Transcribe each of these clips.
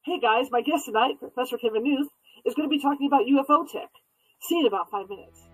Hey guys, my guest tonight, Professor Kevin Knuth, is going to be talking about UFO tech. See you in about 5 minutes.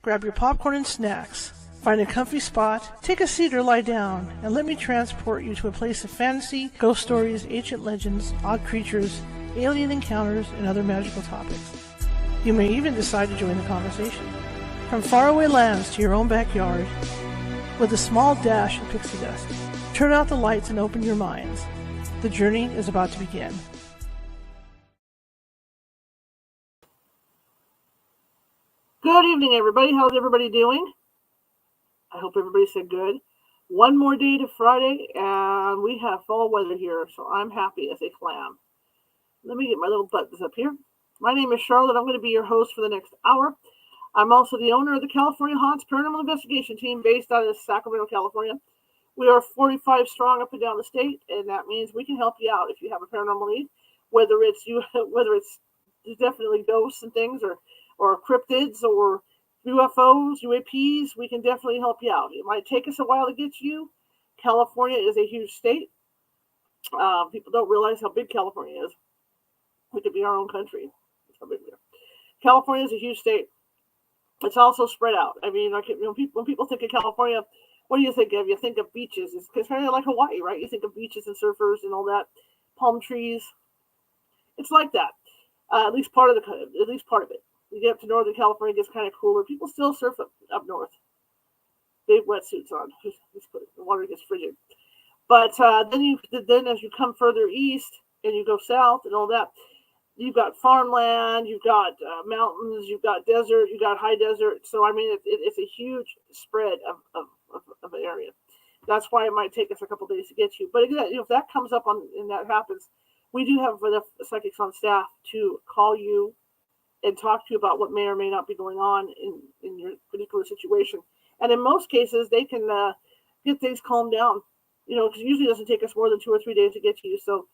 Grab your popcorn and snacks. Find a comfy spot, take a seat or lie down, and let me transport you to a place of fantasy, ghost stories, ancient legends, odd creatures, alien encounters, and other magical topics. You may even decide to join the conversation. From faraway lands to your own backyard, with a small dash of pixie dust. Turn out the lights and open your minds. The journey is about to begin. Good evening, everybody. How's everybody doing? I hope everybody said good. One more day to Friday, and we have fall weather here, so I'm happy as a clam. Let me get my little buttons up here. My name is Charlotte. I'm going to be your host for the next hour. I'm also the owner of the California Haunts Paranormal Investigation Team based out of Sacramento, California. We are 45 strong up and down the state, and that means we can help you out if you have a paranormal need, whether it's definitely ghosts and things, or cryptids, or UFOs, UAPs. We can definitely help you out. It might take us a while to get to you. California is a huge state. People don't realize how big California is. We could be our own country. That's how big we are. California is a huge state. It's also spread out. I mean, when people think of California, what do you think of? You think of beaches. It's kind of like Hawaii, right? You think of beaches and surfers and all that, palm trees. It's like that. At least part of it. You get up to Northern California, it gets kind of cooler. People still surf up north. They have wetsuits on. The water gets frigid. But then as you come further east and you go south and all that, you've got farmland, you've got mountains, you've got desert, you've got high desert. So I mean, it's a huge spread of an area. That's why it might take us a couple days to get to you. But again, if that comes up and that happens, we do have enough psychics on staff to call you and talk to you about what may or may not be going on in your particular situation. And in most cases, they can get things calmed down. Because it usually doesn't take us more than 2 or 3 days to get to you, so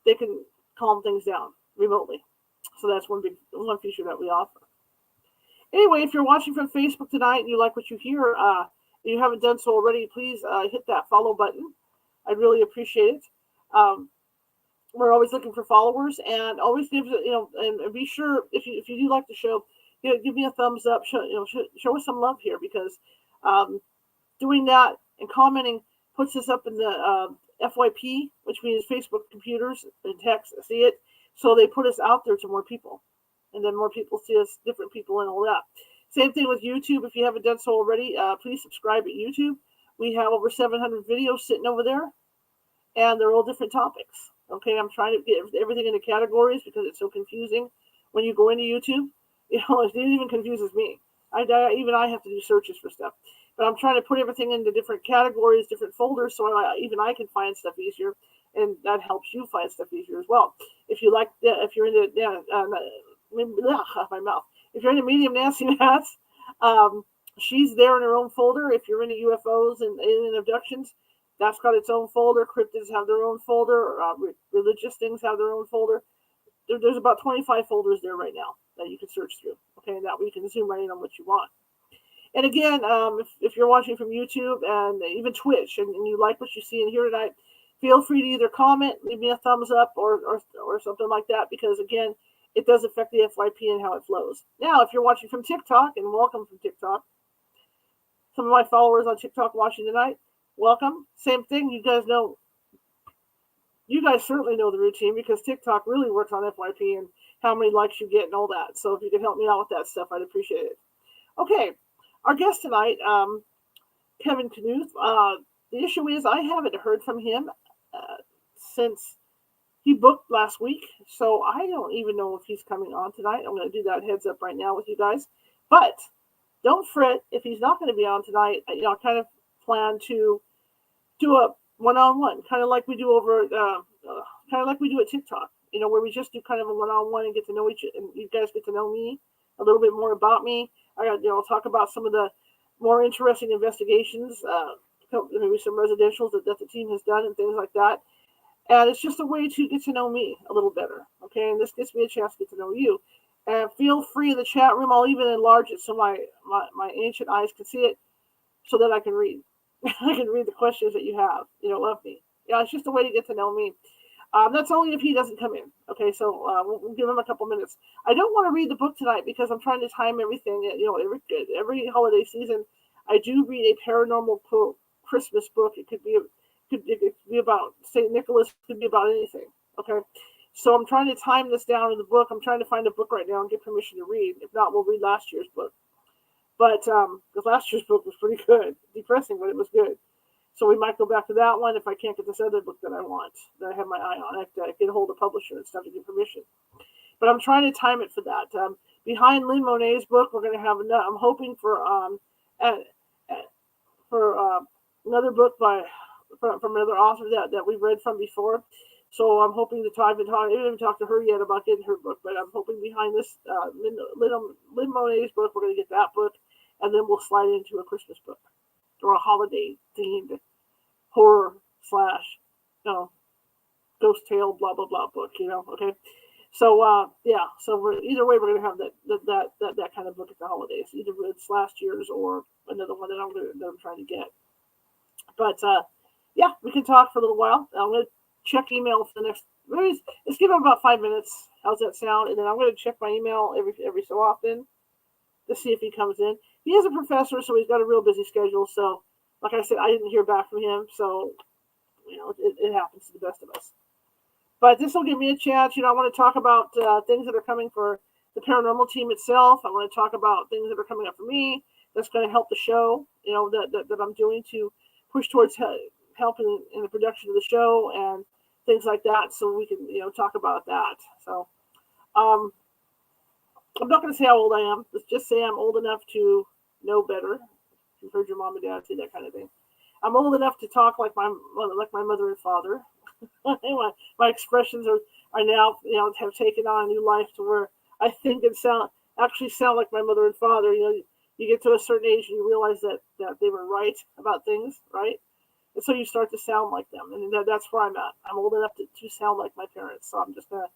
they can calm things down remotely. So that's one feature that we offer. Anyway, if you're watching from Facebook tonight and you like what you hear, you haven't done so already, please hit that follow button. I'd really appreciate it. We're always looking for followers, and always give and be sure if you do like the show, give me a thumbs up. Show us some love here, because doing that and commenting puts us up in the FYP, which means Facebook computers and techs see it, so they put us out there to more people, and then more people see us, different people, and all that. Same thing with YouTube. If you haven't done so already, please subscribe at YouTube. We have over 700 videos sitting over there, and they're all different topics. Okay, I'm trying to get everything into categories because it's so confusing when you go into YouTube. It even confuses me. Even I have to do searches for stuff. But I'm trying to put everything into different categories, different folders, so even I can find stuff easier, and that helps you find stuff easier as well. If you're into my mouth. If you're into Medium Nancy Matz, she's there in her own folder. If you're into UFOs and alien abductions, that's got its own folder. Cryptids have their own folder. Religious things have their own folder. There's about 25 folders there right now that you can search through. Okay, and that way you can zoom right in on what you want. And again, if you're watching from YouTube and even Twitch, and you like what you see and hear tonight, feel free to either comment, leave me a thumbs up, or something like that, because again, it does affect the FYP and how it flows. Now, if you're watching from TikTok, and welcome from TikTok, some of my followers on TikTok watching tonight, welcome. Same thing. You guys certainly know the routine, because TikTok really works on FYP and how many likes you get and all that. So if you can help me out with that stuff, I'd appreciate it. Okay, our guest tonight, Kevin Knuth. The issue is I haven't heard from him since he booked last week, so I don't even know if he's coming on tonight. I'm going to do that heads up right now with you guys. But don't fret if he's not going to be on tonight. I kind of plan to do a one-on-one, kind of like we do at TikTok, where we just do kind of a one-on-one and get to know and you guys get to know me a little bit more about me. I'll talk about some of the more interesting investigations, maybe some residentials that the team has done and things like that. And it's just a way to get to know me a little better. Okay, and this gives me a chance to get to know you. And feel free in the chat room. I'll even enlarge it so my ancient eyes can see it, so that I can read. I can read the questions that you have, of me. It's just a way to get to know me. That's only if he doesn't come in. Okay, so we'll give him a couple minutes. I don't want to read the book tonight because I'm trying to time everything. Every holiday season, I do read a paranormal Christmas book. It could be about St. Nicholas. It could be about anything. Okay, so I'm trying to time this down in the book. I'm trying to find a book right now and get permission to read. If not, we'll read last year's book. But because last year's book was pretty good, depressing, but it was good. So we might go back to that one if I can't get this other book that I want, that I have my eye on. I have to get a hold of the publisher and stuff to get permission. But I'm trying to time it for that. Behind Lynn Monet's book, we're going to have another. I'm hoping for another book from another author that we've read from before. So I'm hoping to talk. I haven't talked to her yet about getting her book, but I'm hoping behind this Lynn Monet's book, we're going to get that book, and then we'll slide into a Christmas book or a holiday themed horror / ghost tale blah blah blah book. Okay. So so either way, we're going to have that kind of book at the holidays. Either it's last year's or another one that I'm trying to get. But we can talk for a little while. I'm going to check email for the next. Let's give him about 5 minutes. How's that sound? And then I'm going to check my email every so often to see if he comes in. He is a professor, so he's got a real busy schedule. So, like I said, I didn't hear back from him. So, it happens to the best of us. But this will give me a chance. I want to talk about things that are coming for the paranormal team itself. I want to talk about things that are coming up for me that's going to help the show, that I'm doing to push towards helping in the production of the show and things like that, so we can, talk about that. So I'm not going to say how old I am. Let's just say I'm old enough to know better. You've heard your mom and dad say that kind of thing. I'm old enough to talk like my mother and father. My expressions are now, have taken on a new life to where I think and sound like my mother and father. You get to a certain age and you realize that they were right about things, right? And so you start to sound like them, and that's where I'm at. I'm old enough to sound like my parents, so I'm just gonna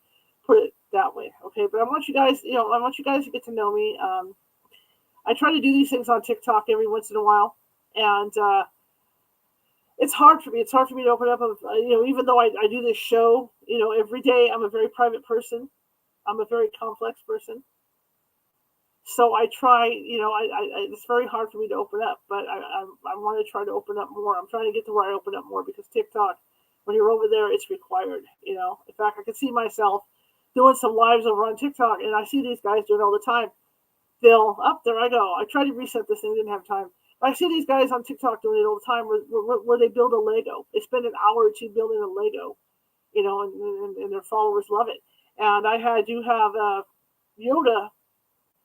put it that way, okay? But I want you guys, to get to know me. I try to do these things on TikTok every once in a while, and it's hard for me. It's hard for me to open up. Even though I do this show, every day, I'm a very private person. I'm a very complex person. So I try, it's very hard for me to open up, but I want to try to open up more. I'm trying to get to where I open up more because TikTok, when you're over there, it's required, In fact, I can see myself doing some lives over on TikTok, and I see these guys doing it all the time. There I go. I tried to reset this thing, didn't have time. I see these guys on TikTok doing it all the time where they build a Lego. They spend an hour or two building a Lego, and their followers love it. And I do have Yoda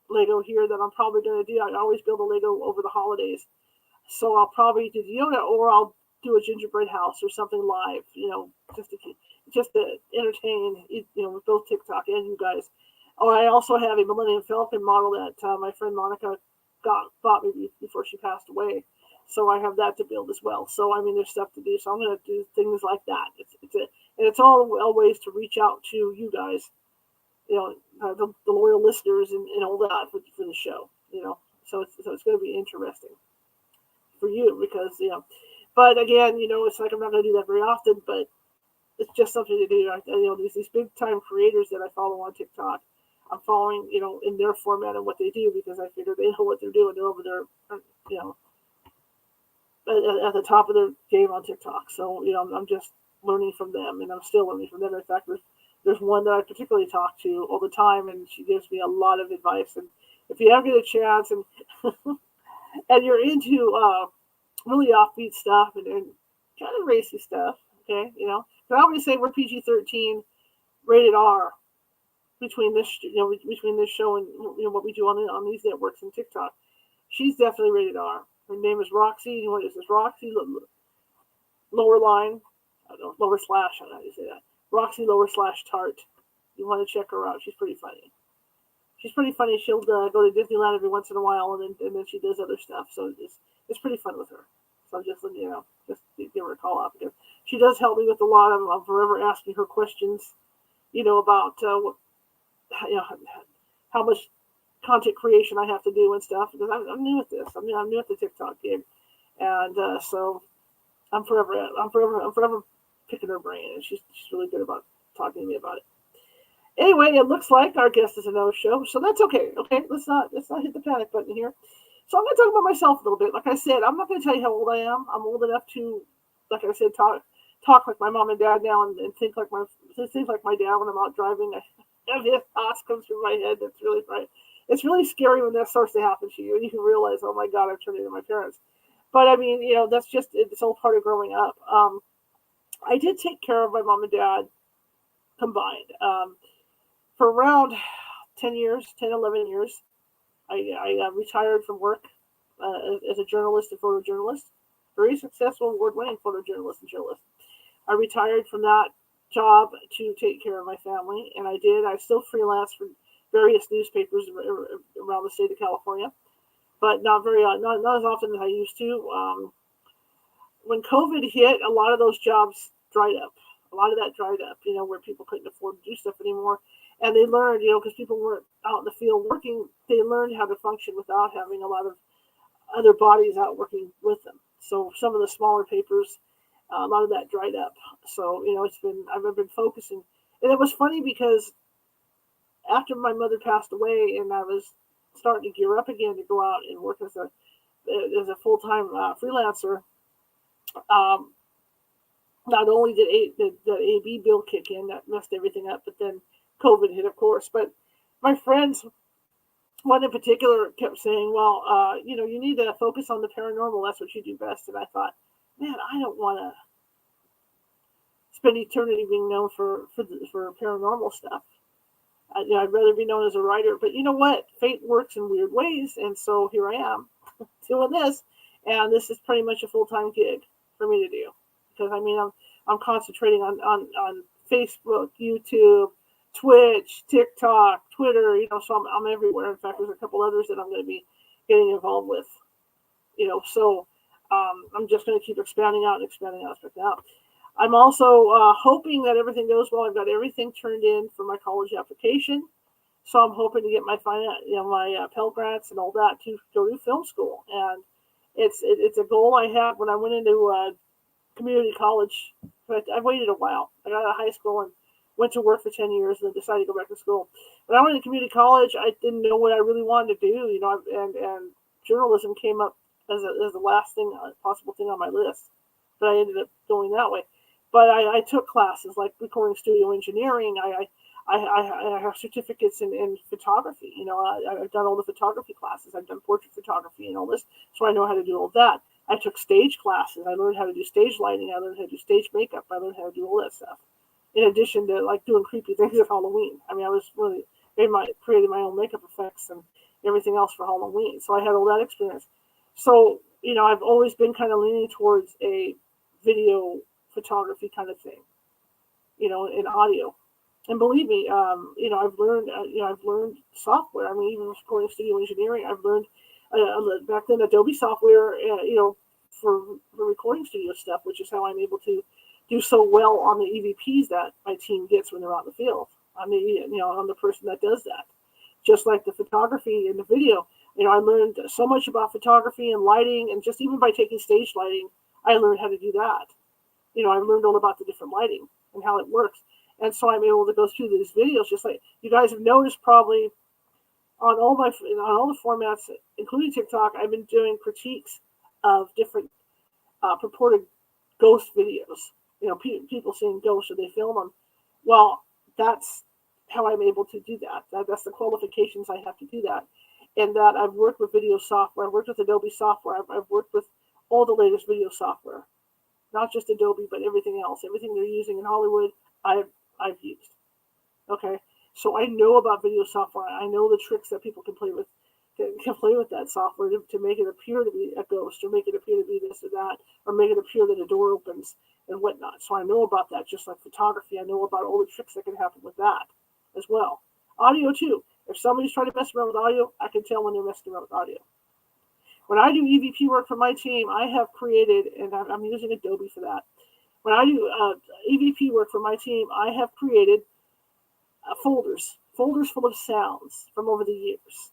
Lego here that I'm probably going to do. I always build a Lego over the holidays. So I'll probably do the Yoda, or I'll do a gingerbread house or something live, just to entertain, with both TikTok and you guys. Oh, I also have a Millennium Falcon model that my friend Monica bought me before she passed away. So I have that to build as well. So, there's stuff to do. So I'm going to do things like that. It's all ways to reach out to you guys, the loyal listeners and all that for the show, So it's going to be interesting for you because, but again, it's like I'm not going to do that very often, but it's just something to do. These big time creators that I follow on TikTok, I'm following, in their format and what they do because I figure they know what they're doing. They're over there, at the top of their game on TikTok. So, I'm just learning from them, and I'm still learning from them. In fact, there's one that I particularly talk to all the time, and she gives me a lot of advice. And if you ever get a chance and and you're into really offbeat stuff and kind of racy stuff, okay, but I always say we're PG-13, rated R between this show and what we do on these networks and TikTok. She's definitely rated R. Her name is Roxy. What is this? Roxy lower line, lower slash. I don't know how you say that. Roxy / Tart. You want to check her out. She's pretty funny. She'll go to Disneyland every once in a while, and then she does other stuff. So it's pretty fun with her. So I'm just give her a call out because she does help me with a lot. I'm forever asking her questions, about how much content creation I have to do and stuff because I'm new at this. I'm new at the TikTok gig, and so I'm forever picking her brain, and she's really good about talking to me about it. Anyway, it looks like our guest is a no-show, so that's okay. Okay, let's not hit the panic button here. So I'm going to talk about myself a little bit. Like I said, I'm not going to tell you how old I am. I'm old enough to, like I said, talk like my mom and dad now, and think like my dad when I'm out driving. This thoughts comes through my head. That's really right. It's really scary when that starts to happen to you, and you can realize, oh my God, I've turned into my parents. But I mean, that's just, it's all part of growing up. I did take care of my mom and dad combined for around 10 years, 10, 11 years. I retired from work as a journalist and photojournalist, very successful, award-winning photojournalist and journalist. I retired from that job to take care of my family, and I did. I still freelance for various newspapers around the state of California, but not as often as I used to. When COVID hit, a lot of those jobs dried up. A lot of that dried up, where people couldn't afford to do stuff anymore. And they learned, because people weren't out in the field working, they learned how to function without having a lot of other bodies out working with them. So some of the smaller papers, a lot of that dried up. So, I've been focusing. And it was funny because after my mother passed away and I was starting to gear up again to go out and work as a full-time freelancer, not only did the AB bill kick in, that messed everything up, but then COVID hit, of course. But my friends, one in particular, kept saying, well, you need to focus on the paranormal. That's what you do best. And I thought, man, I don't want to spend eternity being known for paranormal stuff. I'd rather be known as a writer. But you know what? Fate works in weird ways. And so here I am doing this. And this is pretty much a full-time gig for me to do. Because, I'm concentrating on Facebook, YouTube, Twitch, TikTok, Twitter, so I'm everywhere. In fact, there's a couple others that I'm going to be getting involved with, so I'm just going to keep expanding out. I'm also hoping that everything goes well. I've got everything turned in for my college application, so I'm hoping to get my my Pell Grants and all that to go to film school. And it's a goal I had when I went into community college. But I waited a while. I got out of high school and went to work for 10 years and then decided to go back to school. When I went to community college, I didn't know what I really wanted to do, and journalism came up as the last possible thing on my list. But I ended up going that way. But I took classes like recording studio engineering. I have certificates in photography. I've done all the photography classes. I've done portrait photography and all this, so I know how to do all that. I took stage classes. I learned how to do stage lighting. I learned how to do stage makeup. I learned how to do all that stuff. In addition to doing creepy things at Halloween. I was really created my own makeup effects and everything else for Halloween. So I had all that experience. So, I've always been kind of leaning towards a video photography kind of thing, in audio. And believe me, I've learned software. Even recording studio engineering, I've learned back then Adobe software, for recording studio stuff, which is how I'm able to do so well on the EVPs that my team gets when they're out in the field. I'm the person that does that. Just like the photography and the video, I learned so much about photography and lighting, and just even by taking stage lighting, I learned how to do that. I learned all about the different lighting and how it works. And so I'm able to go through these videos, just like you guys have noticed probably on all the formats, including TikTok. I've been doing critiques of different purported ghost videos. People seeing ghosts or they film them. Well, that's how I'm able to do that. That's the qualifications I have to do that. And that I've worked with video software. I've worked with Adobe software. I've worked with all the latest video software. Not just Adobe, but everything else. Everything they're using in Hollywood, I've used. Okay? So I know about video software. I know the tricks that people can play with that software to make it appear to be a ghost, or make it appear to be this or that, or make it appear that a door opens and whatnot. So I know about that, just like photography. I know about all the tricks that can happen with that as well. Audio too. If somebody's trying to mess around with audio, I can tell when they're messing around with audio. When I do EVP work for my team, I have created, and I'm using Adobe for that. When I do EVP work for my team, I have created folders full of sounds from over the years.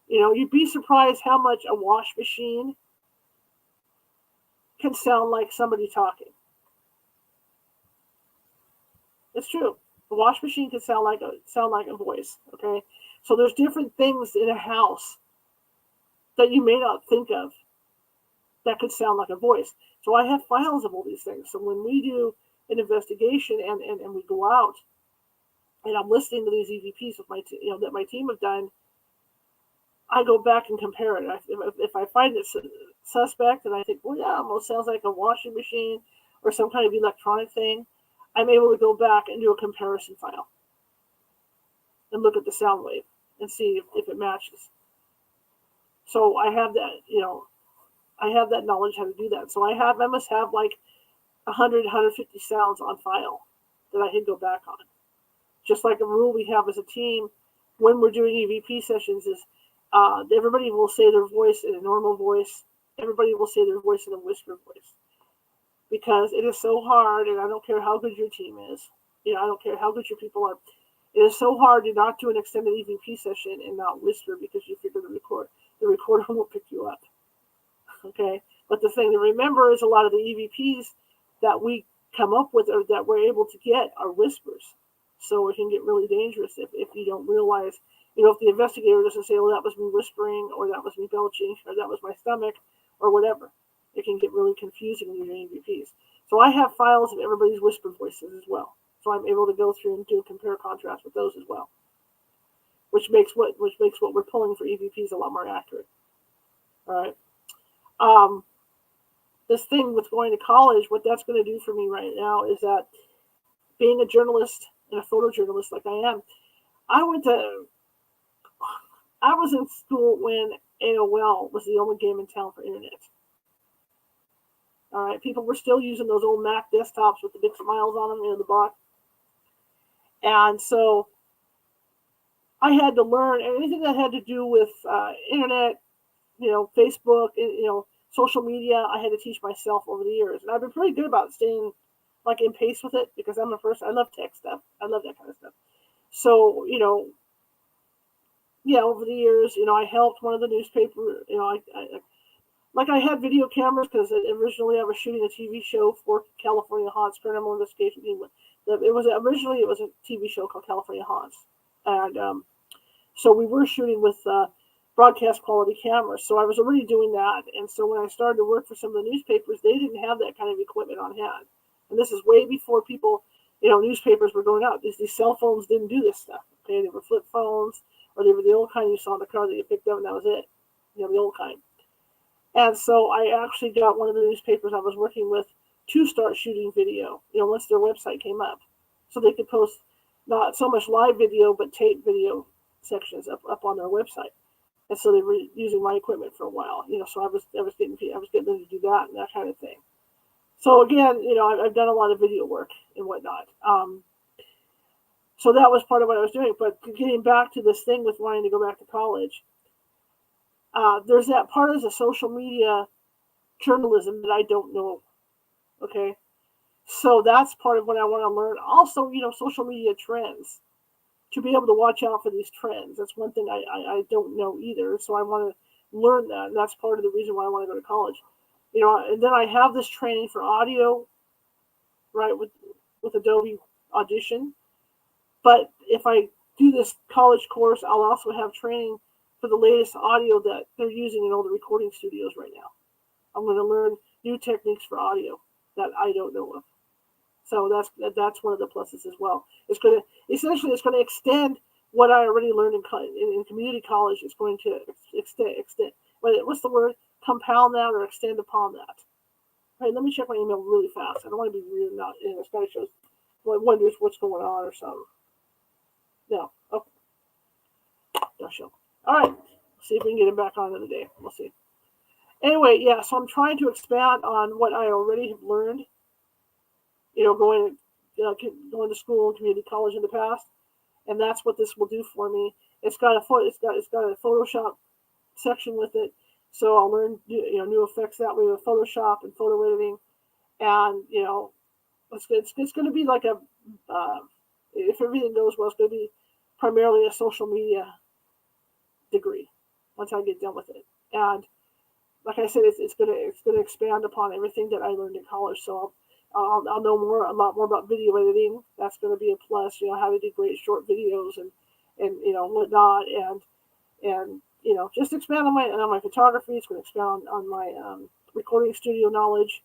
You'd be surprised how much a wash machine can sound like somebody talking. It's true. A wash machine can sound like a voice. Okay, so there's different things in a house that you may not think of that could sound like a voice. So I have files of all these things. So when we do an investigation and we go out, and I'm listening to these EVPs with that my team have done, I go back and compare it. If I find that suspect, and I think, well, yeah, almost sounds like a washing machine or some kind of electronic thing, I'm able to go back and do a comparison file and look at the sound wave and see if it matches. So I have that, I have that knowledge how to do that. So I must have like 100, 150 sounds on file that I can go back on. Just like a rule we have as a team when we're doing EVP sessions is everybody will say their voice in a normal voice. Everybody will say their voice in a whisper voice. Because it is so hard, and I don't care how good your team is. I don't care how good your people are. It is so hard to not do an extended EVP session and not whisper because you figure the recorder won't pick you up. Okay? But the thing to remember is a lot of the EVPs that we come up with or that we're able to get are whispers. So it can get really dangerous if you don't realize, if the investigator doesn't say, well, that was me whispering, or that was me belching, or that was my stomach, or whatever. It can get really confusing when you're doing EVPs. So I have files of everybody's whisper voices as well. So I'm able to go through and do compare contrast with those as well. Which makes what we're pulling for EVPs a lot more accurate. All right. This thing with going to college, what that's going to do for me right now is that being a journalist and a photojournalist like I am, I was in school when AOL was the only game in town for internet. All right, people were still using those old Mac desktops with the big smiles on them in the box. And so I had to learn anything that had to do with internet, Facebook, social media. I had to teach myself over the years. And I've been pretty good about staying like in pace with it because I'm a person. I love tech stuff. I love that kind of stuff. So, over the years, I helped one of the newspaper, I had video cameras because originally I was shooting a TV show for California Haunts Paranormal Investigation Team. It was a TV show called California Haunts, and so we were shooting with broadcast quality cameras. So I was already doing that, and so when I started to work for some of the newspapers, they didn't have that kind of equipment on hand, and this is way before people, newspapers were going out. These cell phones didn't do this stuff. Okay, they were flip phones, or they were the old kind you saw in the car that you picked up, and that was it. The old kind. And so I actually got one of the newspapers I was working with to start shooting video, once their website came up. So they could post not so much live video, but tape video sections up on their website. And so they were using my equipment for a while, so I was getting them to do that and that kind of thing. So again, I've done a lot of video work and whatnot. So that was part of what I was doing. But getting back to this thing with wanting to go back to college, there's that part of the social media journalism that I don't know. Okay. So that's part of what I want to learn. Also, social media trends, to be able to watch out for these trends. That's one thing I don't know either. So I want to learn that. And that's part of the reason why I want to go to college. And then I have this training for audio, right, with Adobe Audition. But if I do this college course, I'll also have training for the latest audio that they're using in all the recording studios right now. I'm going to learn new techniques for audio that I don't know of. So that's one of the pluses as well. It's going to extend what I already learned in community college. It's going to extend. What's the word? Compound that or extend upon that. All right, let me check my email really fast. I don't want to be rude. Not it's kind of shows wonders what's going on or something. No. Okay. No show. All right. See if we can get him back on another day. We'll see. Anyway, yeah. So I'm trying to expand on what I already have learned. Going to school and community college in the past, and that's what this will do for me. It's got a Photoshop section with it, so I'll learn new effects that way with Photoshop and photo editing, and it's going to be like if everything goes well, it's going to be primarily a social media degree once I get done with it. And like I said, it's going to expand upon everything that I learned in college. So I'll know a lot more about video editing. That's going to be a plus. How to do great short videos and whatnot, and just expand on my photography. It's going to expand on my recording studio knowledge.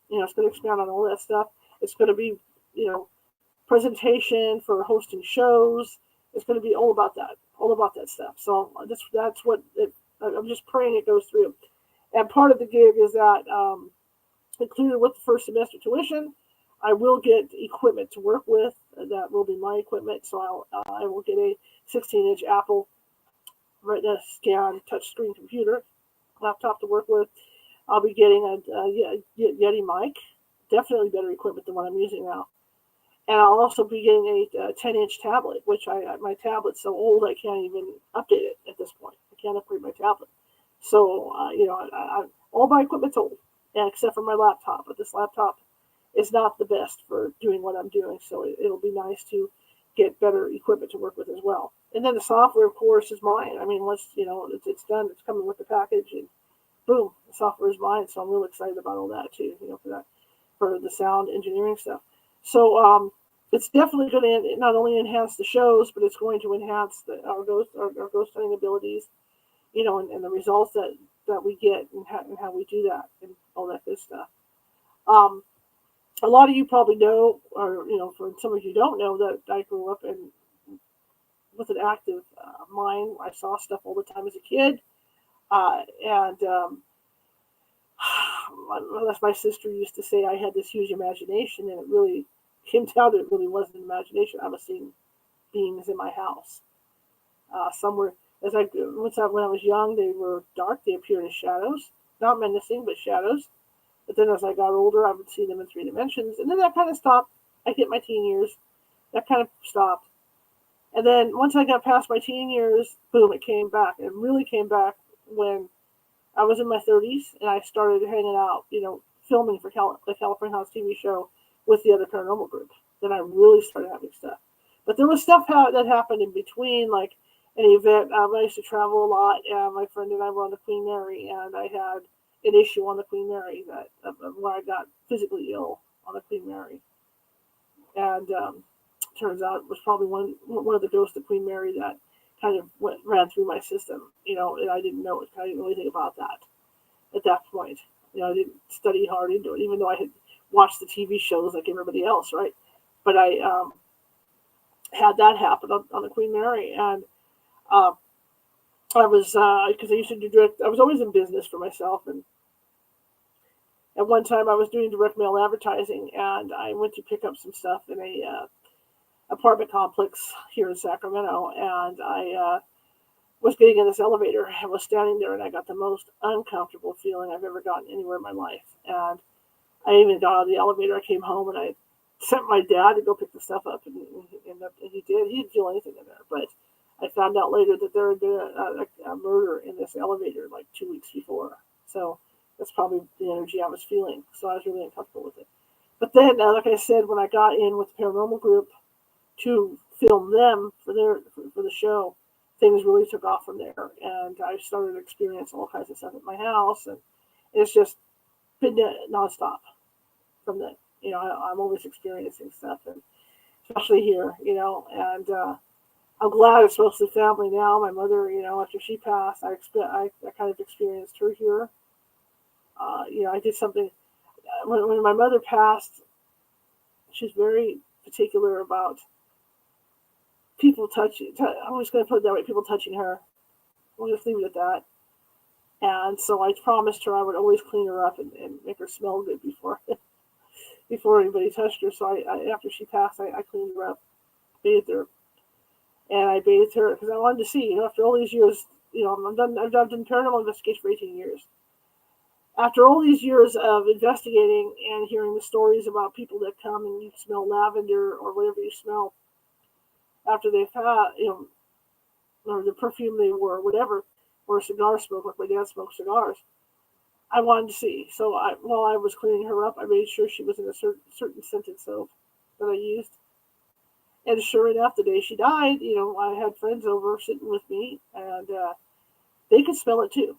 It's going to expand on all that stuff. It's going to be presentation for hosting shows. It's going to be all about that stuff. So that's what I'm just praying it goes through. And part of the gig is that included with the first semester tuition, I will get equipment to work with. That will be my equipment. So I will get a 16-inch Apple Retina scan touchscreen computer laptop to work with. I'll be getting a Yeti mic, definitely better equipment than what I'm using now. And I'll also be getting a 10-inch tablet, which my tablet's so old I can't even update it at this point. I can't upgrade my tablet. So, all my equipment's old, except for my laptop. But this laptop is not the best for doing what I'm doing, so it'll be nice to get better equipment to work with as well. And then the software, of course, is mine. I mean, once it's done, it's coming with the package, and boom, the software is mine. So I'm really excited about all that too. For the sound engineering stuff. So it's definitely going to not only enhance the shows, but it's going to enhance our ghost hunting abilities, and the results that we get and how we do that and all that good stuff. A lot of you probably know, or for some of you don't know, that I grew up with an active mind. I saw stuff all the time as a kid, and as my sister used to say, I had this huge imagination, and it really came down to it really wasn't an imagination. I was seeing beings in my house. Somewhere when I was young, they were dark. They appeared as shadows, not menacing, but shadows. But then as I got older, I would see them in 3 dimensions, and then that kind of stopped. I hit my teen years. That kind of stopped. And then once I got past my teen years, boom, it came back. It really came back when I was in my 30s, and I started hanging out, filming for the California House TV show with the other paranormal group. Then I really started having stuff. But there was stuff that happened in between, like an event. I used to travel a lot, and my friend and I were on the Queen Mary, and I had an issue on the Queen Mary where I got physically ill on the Queen Mary. And turns out it was probably one of the ghosts of Queen Mary that kind of ran through my system, and I didn't know it. I didn't really think about that at that point. I didn't study hard into it, even though I had watched the TV shows like everybody else, right? But I had that happen on the Queen Mary, and I was because I used to do direct. I was always in business for myself, and at one time I was doing direct mail advertising, and I went to pick up some stuff in a apartment complex here in Sacramento, and I was getting in this elevator. I was standing there, and I got the most uncomfortable feeling I've ever gotten anywhere in my life. And I even got out of the elevator. I came home, and I sent my dad to go pick the stuff up, and he did. He didn't feel anything in there, but I found out later that there had been a murder in this elevator like 2 weeks before. So that's probably the energy I was feeling. So I was really uncomfortable with it. But then, like I said, when I got in with the paranormal group to film them for the show, things really took off from there, and I started to experience all kinds of stuff at my house, and it's just been nonstop from then. I'm always experiencing stuff, and especially here, and I'm glad it's mostly family now. My mother, after she passed, I kind of experienced her here. I did something when my mother passed. She's very particular about people touching. I'm just going to put it that way: people touching her. We'll just leave it at that. And so I promised her I would always clean her up and make her smell good before anybody touched her. So I after she passed, I cleaned her up, bathed her, and I bathed her because I wanted to see. After all these years, I've done paranormal investigation for 18 years. After all these years of investigating and hearing the stories about people that come and you smell lavender or whatever you smell after they've had, or the perfume they wore, whatever, or cigar smoke, like my dad smoked cigars, I wanted to see. So while I was cleaning her up, I made sure she was in a certain scented soap that I used. And sure enough, the day she died, I had friends over sitting with me, and they could smell it too.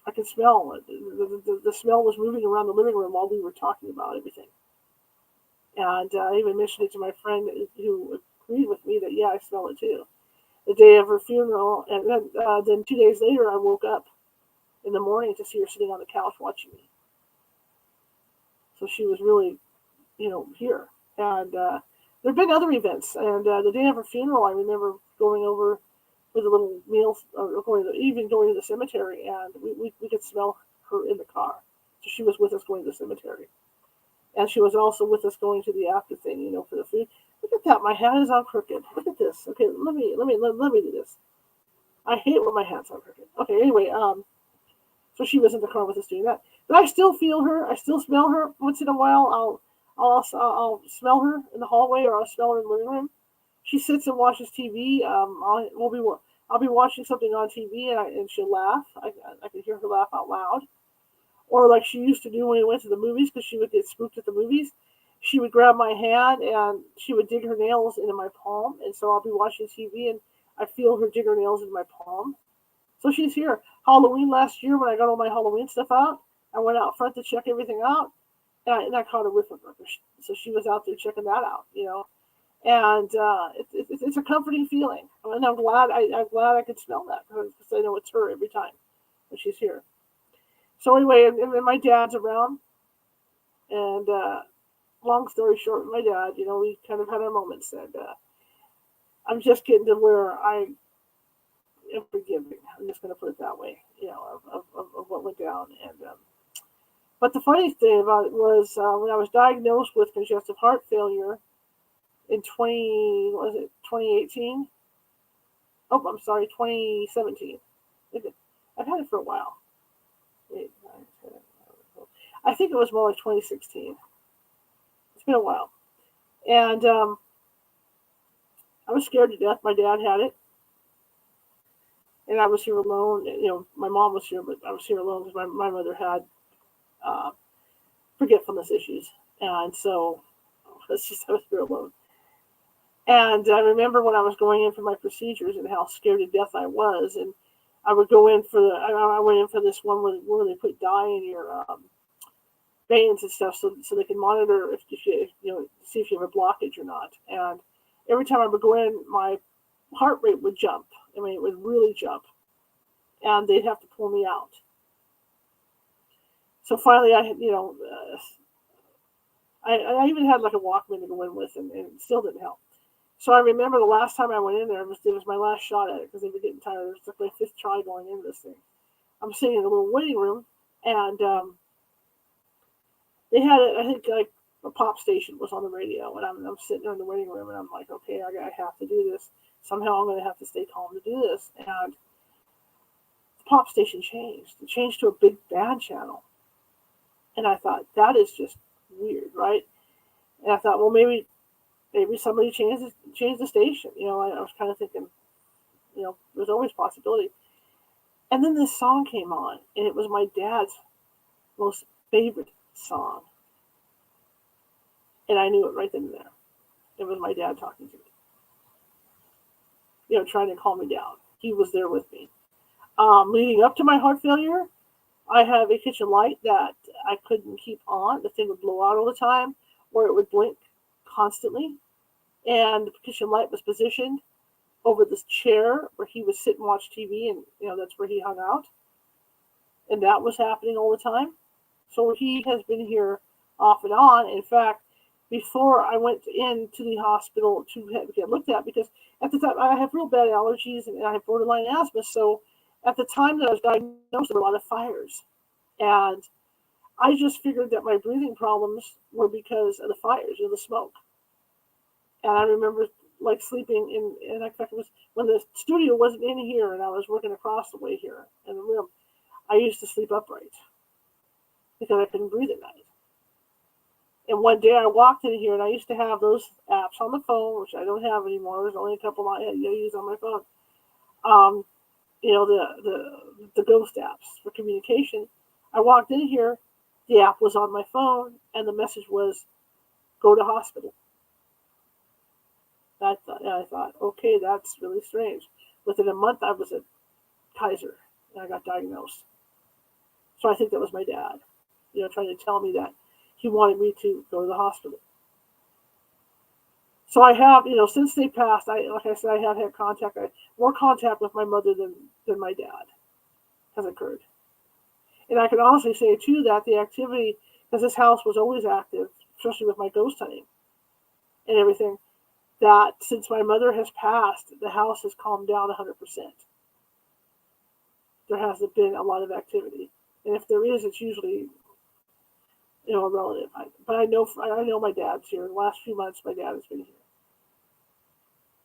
I could smell it. The smell was moving around the living room while we were talking about everything. And I even mentioned it to my friend who agreed with me that, yeah, I smell it too. The day of her funeral, and then 2 days later, I woke up in the morning to see her sitting on the couch watching me. So she was really, here. And there have been other events. And the day of her funeral, I remember going over with a little meal, or going to the cemetery, and we could smell her in the car. So she was with us going to the cemetery. And she was also with us going to the after thing, for the food. Look at that, my hat is all crooked. Look at this. Okay, let me do this. I hate when my hat's all crooked. Okay, anyway, so she was in the car with us doing that. But I still feel her. I still smell her. Once in a while, I'll smell her in the hallway, or I'll smell her in the living room. She sits and watches TV. I'll be watching something on TV, and she'll laugh. I can hear her laugh out loud. Or like she used to do when we went to the movies, because she would get spooked at the movies. She would grab my hand and she would dig her nails into my palm. And so I'll be watching TV and I feel her dig her nails in my palm. So she's here. Halloween last year, when I got all my Halloween stuff out, I went out front to check everything out, and I caught a whiff of her. So she was out there checking that out, And it's a comforting feeling. And I'm glad I could smell that, because I know it's her every time when she's here. So anyway, and my dad's around, and long story short, my dad, we kind of had our moments, and I'm just getting to where I am forgiving. I'm just going to put it that way, of what went down. And but the funny thing about it was when I was diagnosed with congestive heart failure in 2018? Oh, I'm sorry, 2017. I've had it for a while. I think it was more like 2016. It's been a while. And I was scared to death. My dad had it. And I was here alone. My mom was here, but I was here alone because my mother had forgetfulness issues. And so I was here alone. And I remember when I was going in for my procedures and how scared to death I was. And I would go in I went in for this one where they put dye in your veins and stuff, so they can monitor if you see if you have a blockage or not. And every time I would go in, my heart rate would jump. I mean, it would really jump, and they'd have to pull me out. So finally, I even had like a Walkman to go in with, and it still didn't help. So I remember the last time I went in there, it was my last shot at it, because they were getting tired. It was like my 5th try going into this thing. I'm sitting in a little waiting room, and they had it. I think like a pop station was on the radio, and I'm sitting there in the waiting room, and I'm like, okay, I have to do this. Somehow I'm going to have to stay calm to do this. And the pop station changed. It changed to a big band channel, and I thought, that is just weird, right? And I thought, well, maybe somebody changed the station. I was kind of thinking, there's always possibility. And then this song came on, and it was my dad's most favorite song. And I knew it right then and there. It was my dad talking to me. Trying to calm me down. He was there with me. Leading up to my heart failure, I have a kitchen light that I couldn't keep on. The thing would blow out all the time, or it would blink constantly. And the kitchen light was positioned over this chair where he would sit and watch TV, and that's where he hung out. And that was happening all the time. So he has been here off and on. In fact, before I went into the hospital to get looked at, because at the time I have real bad allergies and I have borderline asthma. So at the time that I was diagnosed, there were a lot of fires. And I just figured that my breathing problems were because of the fires, the smoke. And I remember like sleeping in fact, it was when the studio wasn't in here and I was working across the way here in the room, I used to sleep upright because I couldn't breathe at night. And one day I walked in here, and I used to have those apps on the phone, which I don't have anymore. There's only a couple I use on my phone. The ghost apps for communication. I walked in here, the app was on my phone, and the message was, go to hospital. I thought, okay, that's really strange. Within a month, I was at Kaiser, and I got diagnosed. So I think that was my dad, trying to tell me that he wanted me to go to the hospital. So I have, since they passed, like I said, I have had more contact with my mother than my dad has occurred. And I can honestly say, too, that the activity, because this house was always active, especially with my ghost hunting and everything, that since my mother has passed, the house has calmed down 100%. There hasn't been a lot of activity. And if there is, it's usually, a relative. But I know my dad's here. The last few months, my dad has been here.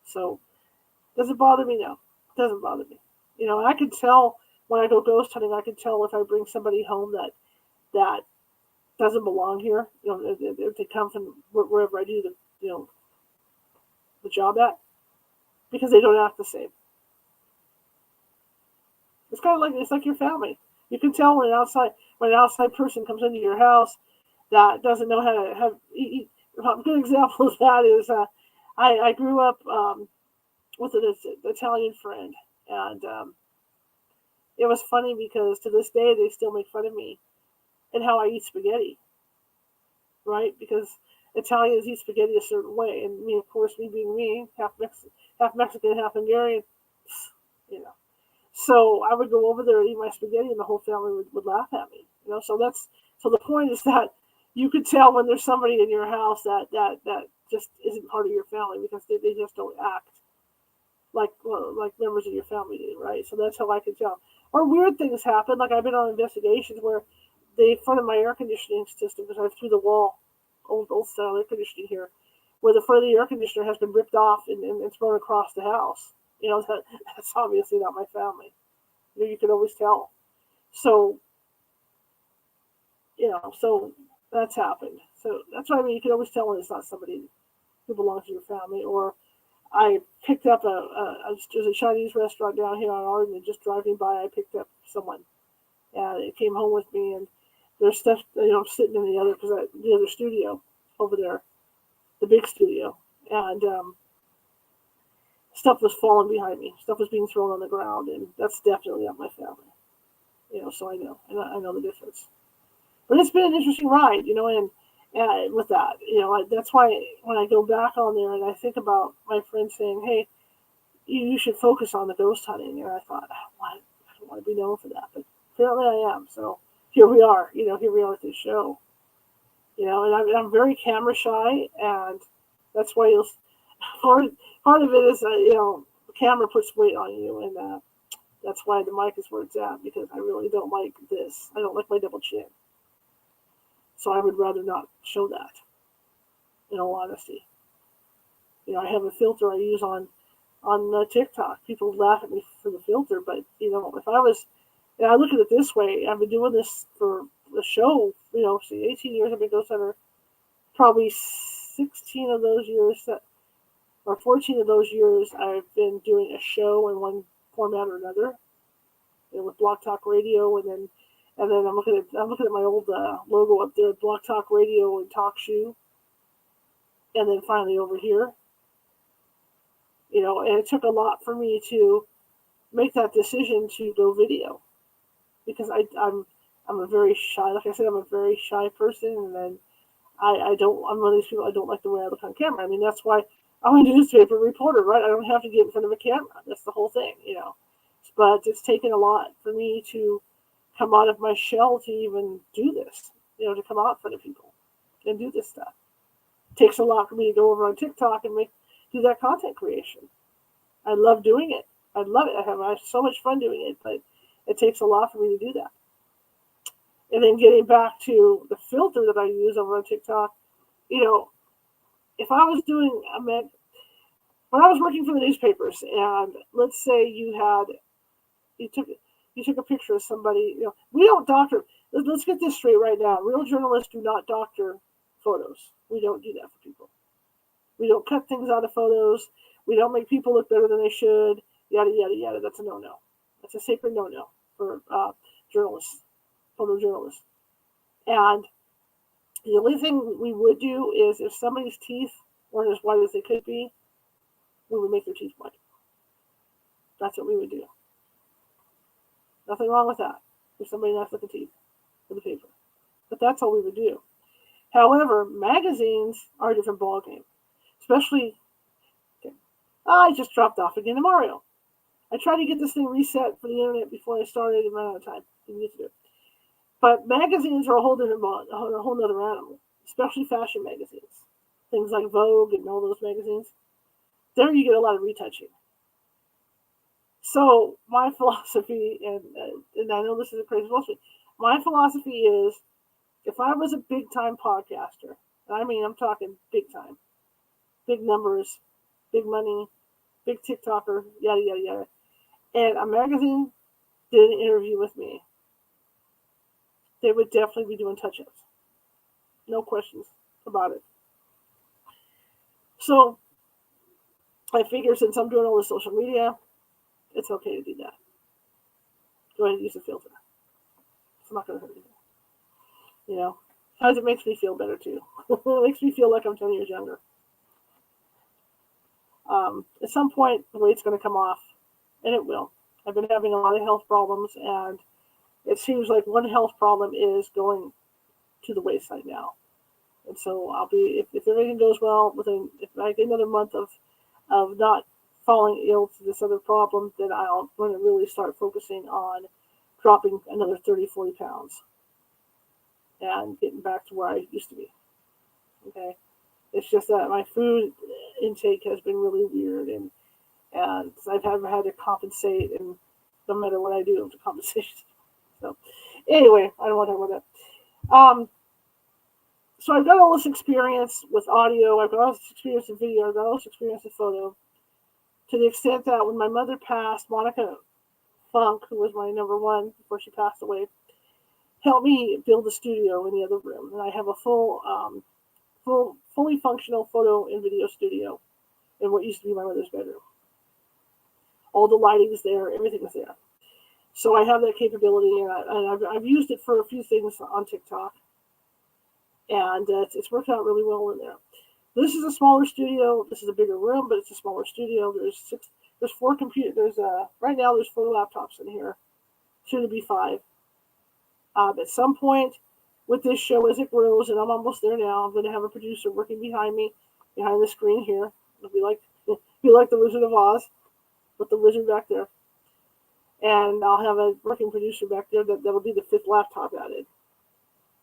So, does it bother me? No, it doesn't bother me. And I can tell when I go ghost hunting. I can tell if I bring somebody home that doesn't belong here. If they come from wherever I do the job at, because they don't act the same. It's kind of like your family. You can tell when an outside person comes into your house that doesn't know how to eat. A good example of that is I grew up with an Italian friend, and it was funny because to this day they still make fun of me and how I eat spaghetti, right? Because Italians eat spaghetti a certain way, and me, of course, me being me, half Mexican, half Hungarian, So I would go over there and eat my spaghetti, and the whole family would laugh at me. So the point is that you could tell when there's somebody in your house that just isn't part of your family because they just don't act like members of your family do, right? So that's how I can tell. Or weird things happen. Like I've been on investigations where the front of my air conditioning system, because I have through the wall old style air conditioning here, where the front of the air conditioner has been ripped off and thrown across the house. That's obviously not my family. You can always tell. So, so that's happened. So that's what I mean. You can always tell when it's not somebody who belongs to your family. Or I picked up there's a Chinese restaurant down here on Arden, and just driving by, I picked up someone, and it came home with me, and there's stuff, sitting in the other studio over there, the big studio, and stuff was falling behind me. Stuff was being thrown on the ground, and that's definitely not my family. So I know, and I know the difference. But it's been an interesting ride, and with that, that's why when I go back on there and I think about my friend saying, "Hey, you should focus on the ghost hunting," and I thought, I don't want to be known for that, but apparently I am. So here we are, here we are at this show, and I'm very camera shy, and that's why part of it is, the camera puts weight on you, and that's why the mic is where it's at, because I really don't like this. I don't like my double chin. So I would rather not show that, in all honesty. I have a filter I use on TikTok. People laugh at me for the filter, but, if I was, and I look at it this way, I've been doing this for the show, 18 years I've been ghost hunter, probably 16 of those years, or 14 of those years, I've been doing a show in one format or another, with Block Talk Radio, and then I'm looking at my old logo up there, Block Talk Radio and Talk Shoe, and then finally over here, and it took a lot for me to make that decision to go video, because I'm a very shy, like I said, I'm a very shy person, and then I'm one of these people, I don't like the way I look on camera. I mean, that's why I'm a newspaper reporter, right? I don't have to get in front of a camera. That's the whole thing, But it's taken a lot for me to come out of my shell to even do this, to come out in front of people and do this stuff. It takes a lot for me to go over on TikTok and do that content creation. I love doing it. I love it. I have so much fun doing it, but it takes a lot for me to do that. And then getting back to the filter that I use over on TikTok, if I was doing when I was working for the newspapers, and let's say you took a picture of somebody, we don't doctor. Let's get this straight right now. Real journalists do not doctor photos. We don't do that for people. We don't cut things out of photos. We don't make people look better than they should. Yada yada yada. That's a no-no. That's a sacred no-no for journalists, photojournalists. And the only thing we would do is if somebody's teeth weren't as white as they could be, we would make their teeth white. That's what we would do. Nothing wrong with that. If somebody has looking teeth for the paper. But that's all we would do. However, magazines are a different ballgame. Especially, I just dropped off again to Mario. I tried to get this thing reset for the internet before I started and ran out of time. Didn't get to do it. But magazines are a whole other animal. Especially fashion magazines. Things like Vogue and all those magazines. There you get a lot of retouching. So my philosophy, and I know this is a crazy philosophy, My philosophy is, if I was a big time podcaster, and I mean I'm talking big time, big numbers, big money, big TikToker, yada yada yada, and a magazine did an interview with me, they would definitely be doing touch-ups. No questions about it. So I figure since I'm doing all the social media, it's okay to do that. Go ahead and use a filter. It's not going to hurt anything. You know, because it makes me feel better too. It makes me feel like I'm 10 years younger. At some point, the weight's going to come off, and it will. I've been having a lot of health problems, and it seems like one health problem is going to the wayside now. And so I'll be, if everything goes well, if I get another month of not falling ill to this other problem, then I'm going to really start focusing on dropping another 30, 40 pounds and getting back to where I used to be. Okay? It's just that my food intake has been really weird, and I've had to compensate, and no matter what I do to compensate. So anyway, I don't want to talk about that. So I've got all this experience with audio, I've got all this experience in video, I've got all this experience in photo, to the extent that when my mother passed, Monica Funk, who was my number one before she passed away, helped me build a studio in the other room. And I have a fully functional photo and video studio in what used to be my mother's bedroom. All the lighting is there, everything is there. So I have that capability, and I've used it for a few things on TikTok. And it's worked out really well in there. This is a smaller studio. This is a bigger room, but it's a smaller studio. There's 4 computers. Right now there's 4 laptops in here, soon to be 5. At some point with this show, as it grows, and I'm almost there now, I'm going to have a producer working behind me, behind the screen here. It'll be like the Wizard of Oz, with the wizard back there. And I'll have a working producer back there that'll be the 5th laptop added.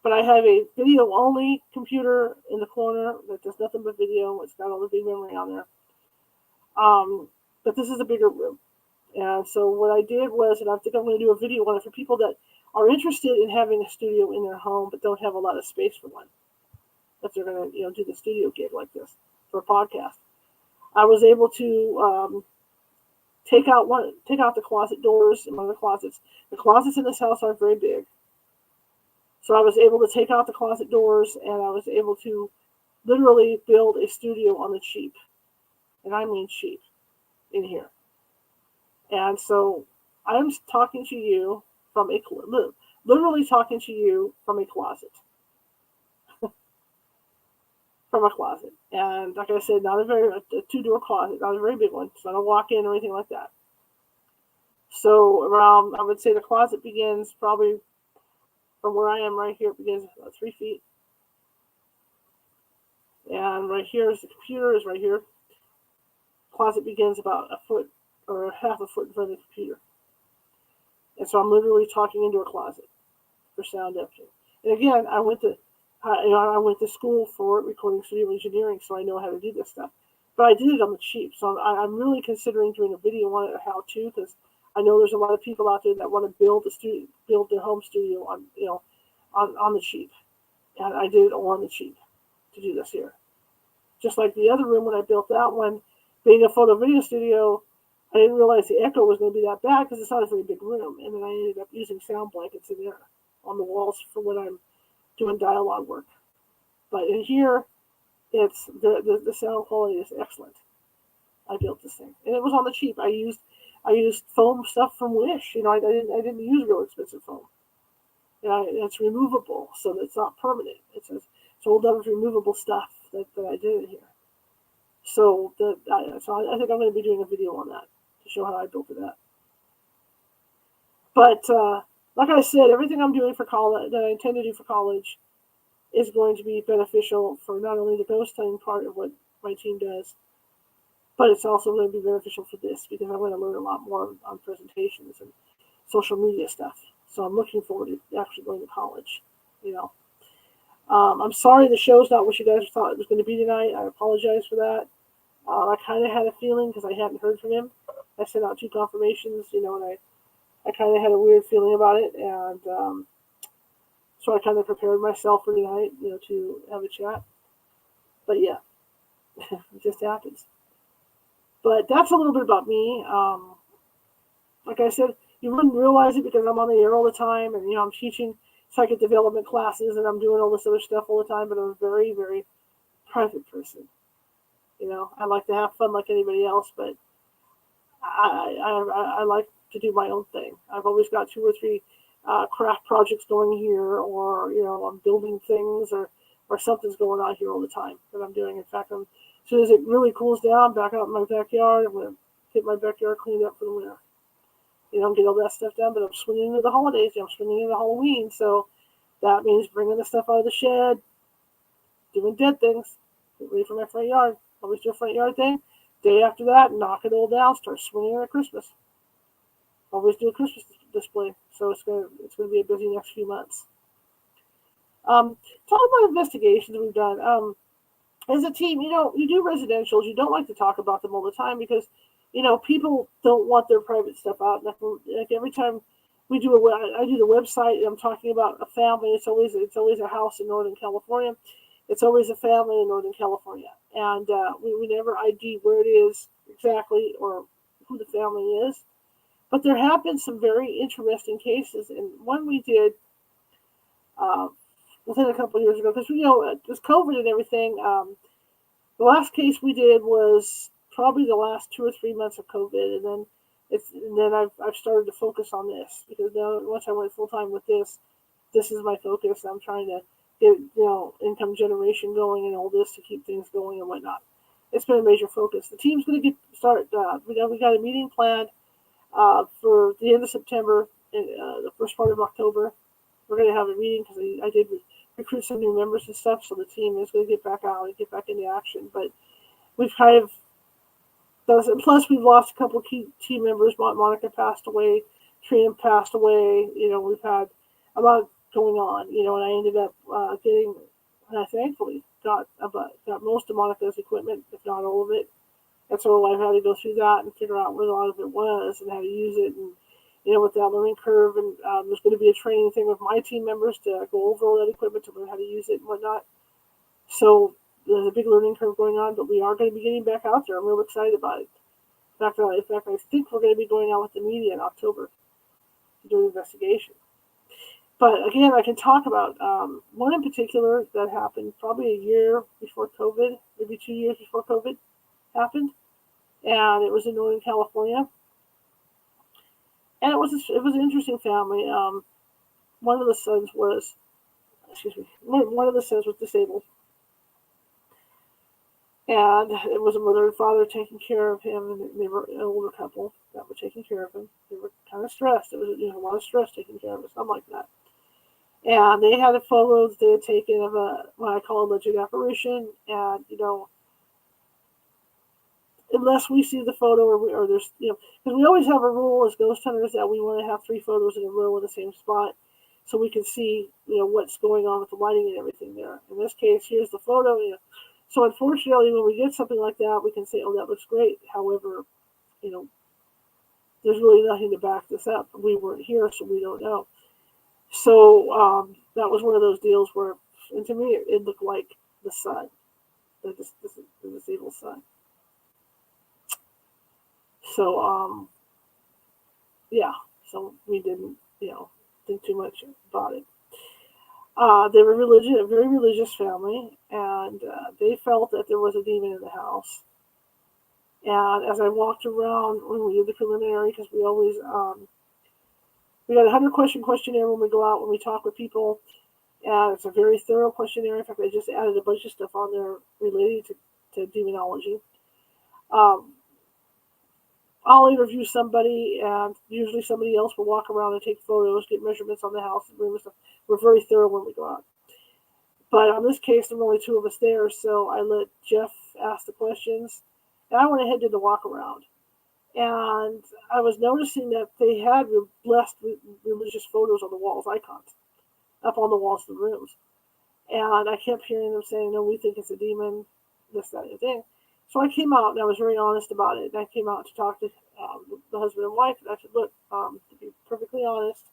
But I have a video-only computer in the corner that does nothing but video. It's got all the big memory on there. But this is a bigger room. And so what I did was, and I think I'm going to do a video on it for people that are interested in having a studio in their home but don't have a lot of space for one, if they're going to do the studio gig like this for a podcast. I was able to take out the closet doors in one of the closets. The closets in this house are very big. So I was able to take out the closet doors, and I was able to literally build a studio on the cheap. And I mean cheap in here. And so I'm talking to you from literally talking to you from a closet. From a closet. And like I said, not a 2-door closet, not a very big one. It's not a walk-in or anything like that. So around, I would say the closet begins probably from where I am right here, it begins about 3 feet. And right here is the computer, is right here. Closet begins about a foot or half a foot in front of the computer. And so I'm literally talking into a closet for sound editing. And again, I went to school for recording studio engineering, so I know how to do this stuff. But I did it on the cheap, so I'm really considering doing a video on it, how to, because I know there's a lot of people out there that want to build their home studio on the cheap, and I did it all on the cheap to do this here. Just like the other room when I built that one, being a photo video studio, I didn't realize the echo was going to be that bad because it's not a very big room, and then I ended up using sound blankets in there on the walls for when I'm doing dialogue work. But in here, it's the sound quality is excellent. I built this thing, and it was on the cheap. I used foam stuff from Wish. I didn't use real expensive foam. And it's removable, so that it's not permanent. It's old removable stuff that I did in here. So I think I'm going to be doing a video on that to show how I built it up. But like I said, everything I'm doing for college, that I intend to do for college, is going to be beneficial for not only the ghost hunting part of what my team does, but it's also going to be beneficial for this because I'm going to learn a lot more on presentations and social media stuff. So I'm looking forward to actually going to college. I'm sorry the show's not what you guys thought it was going to be tonight. I apologize for that. I kind of had a feeling because I hadn't heard from him. I sent out 2 confirmations, and I kind of had a weird feeling about it, and So I kind of prepared myself for tonight, to have a chat. But yeah, it just happens. But that's a little bit about me. Like I said, you wouldn't realize it because I'm on the air all the time, and I'm teaching psychic development classes, and I'm doing all this other stuff all the time. But I'm a very, very private person. I like to have fun like anybody else, but I like to do my own thing. I've always got 2 or 3 craft projects going here, or I'm building things, or something's going on here all the time that I'm doing. In fact, as soon as it really cools down, back out in my backyard, I'm going to get my backyard cleaned up for the winter. Get all that stuff done. But I'm swinging into the holidays. I'm swinging into Halloween, so that means bringing the stuff out of the shed, doing dead things, get ready for my front yard. Always do a front yard thing. Day after that, knock it all down, start swinging at Christmas. Always do a Christmas display. So it's gonna be a busy next few months. Talk about investigations we've done. As a team, you do residentials. You don't like to talk about them all the time because, people don't want their private stuff out. Like every time I do the website, and I'm talking about a family. It's always a house in Northern California. It's always a family in Northern California, and we never ID where it is exactly or who the family is. But there have been some very interesting cases, and one we did within a couple of years ago, because there's COVID and everything. The last case we did was probably the last 2 or 3 months of COVID, and then I've started to focus on this because now once I went full time with this is my focus. I'm trying to get income generation going and all this to keep things going and whatnot. It's been a major focus. The team's going to start. We got a meeting planned for the end of September, and the first part of October. We're going to have a meeting because I did recruit some new members and stuff, so the team is going to get back out and get back into action. But we've kind of plus we've lost a couple of key team members. Monica passed away, Trina passed away. We've had a lot going on. And I ended up getting, and I thankfully got most of Monica's equipment, if not all of it. And so I had to go through that and figure out where a lot of it was and how to use it, and with that learning curve. And there's going to be a training thing with my team members to go over all that equipment to learn how to use it and whatnot. So there's a big learning curve going on, but we are going to be getting back out there. I'm real excited about it. In fact, I think we're going to be going out with the media in October to do an investigation. But again, I can talk about one in particular that happened probably a year before COVID, maybe 2 years before COVID happened, and it was in Northern California. And it was an interesting family. One of the sons was disabled, and it was a mother and father taking care of him, and they were an older couple that were taking care of him. They were kind of stressed. It was a lot of stress taking care of him, something like that. And they had a photo that they had taken of what I call a legit apparition, and unless we see the photo or there's because we always have a rule as ghost hunters that we want to have 3 photos in a row in the same spot so we can see what's going on with the lighting and everything there. In this case, here's the photo. So unfortunately, when we get something like that, we can say, oh, that looks great. However, there's really nothing to back this up. We weren't here, so we don't know. So that was one of those deals where, and to me, it looked like the sun, the disabled sun. So, so we didn't, think too much about it. They were a very religious family, and they felt that there was a demon in the house. And as I walked around when we did the preliminary, because we always, we got a 100-question questionnaire when we go out, when we talk with people, and it's a very thorough questionnaire. In fact, I just added a bunch of stuff on there related to demonology. I'll interview somebody, and usually somebody else will walk around and take photos, get measurements on the house and room and stuff. We're very thorough when we go out. But on this case, there were only 2 of us there, so I let Jeff ask the questions, and I went ahead and did the walk around. And I was noticing that they had blessed religious photos on the walls, icons, up on the walls of the rooms. And I kept hearing them saying, no, we think it's a demon, this, that, and the thing. So I came out, and I was very honest about it. And I came out to talk to the husband and wife, and I said, look, to be perfectly honest,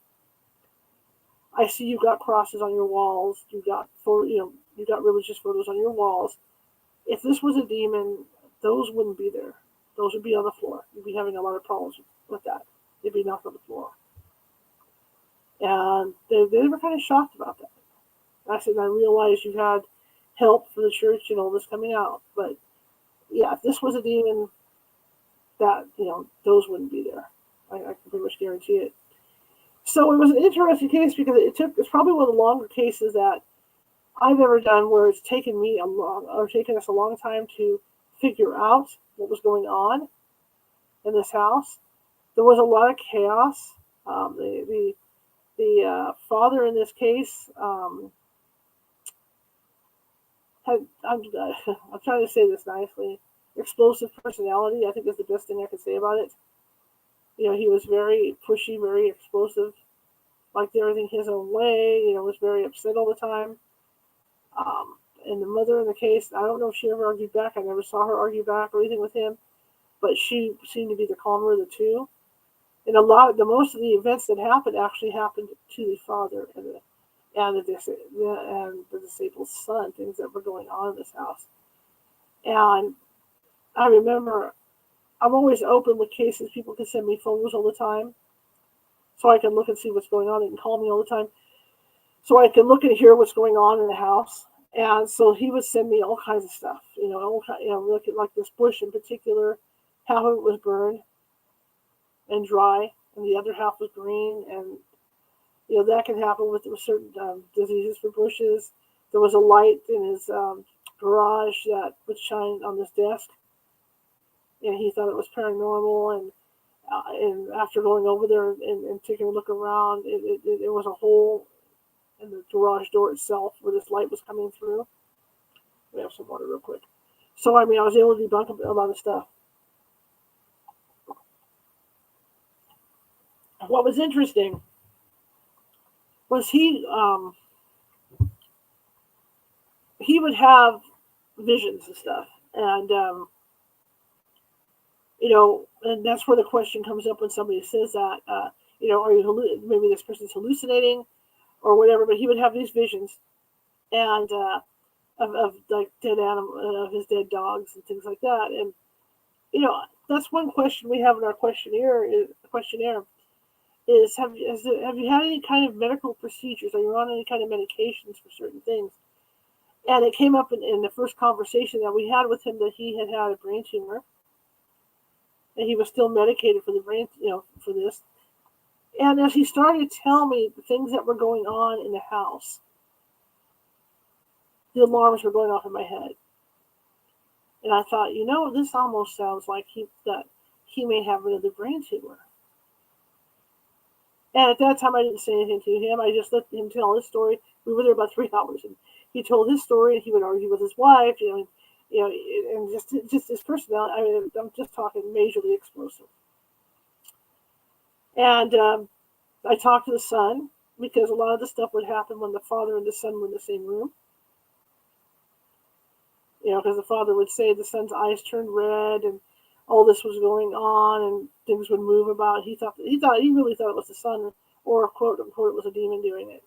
I see you've got crosses on your walls. You've got you've got religious photos on your walls. If this was a demon, those wouldn't be there. Those would be on the floor. You'd be having a lot of problems with that. They'd be knocked on the floor. And they were kind of shocked about that. I said, I realize you've had help from the church and all this coming out, but yeah, if this was a demon, that those wouldn't be there. I can pretty much guarantee it. So it was an interesting case because it's probably one of the longer cases that I've ever done where it's taken us a long time to figure out what was going on in this house. There was a lot of chaos. The father in this case had, I'm trying to say this nicely, explosive personality, I think is the best thing I could say about it. He was very pushy, very explosive, liked everything his own way, was very upset all the time. And the mother in the case, I don't know if she ever argued back. I never saw her argue back or anything with him, but she seemed to be the calmer of the two. And most of the events that happened actually happened to the father and the disabled son, things that were going on in this house. And I remember, I'm always open with cases. People can send me photos all the time, so I can look and see what's going on. They can call me all the time, so I can look and hear what's going on in the house. And so he would send me all kinds of stuff, look at like this bush in particular, how it was burned and dry, and the other half was green. And that can happen with certain diseases for bushes. There was a light in his garage that would shine on this desk, and he thought it was paranormal. And after going over there and taking a look around, it was a hole in the garage door itself where this light was coming through. We have some water real quick. So I was able to debunk a lot of stuff. What was interesting was he would have visions and stuff, and and that's where the question comes up when somebody says that, are you maybe this person's hallucinating or whatever, but he would have these visions and of like dead animal, of his dead dogs and things like that. And that's one question we have in our questionnaire is have you had any kind of medical procedures? Are you on any kind of medications for certain things? And it came up in the first conversation that we had with him that he had a brain tumor, and he was still medicated for the brain, for this. And as he started to tell me the things that were going on in the house, the alarms were going off in my head. And I thought, this almost sounds like he may have another brain tumor. And at that time, I didn't say anything to him. I just let him tell his story. We were there about 3 hours, and he told his story, and he would argue with his wife, and just his personality. I'm just talking majorly explosive. And I talked to the son, because a lot of the stuff would happen when the father and the son were in the same room. Because the father would say the son's eyes turned red, and all this was going on, and things would move about. He really thought it was the son, or quote unquote, it was a demon doing it.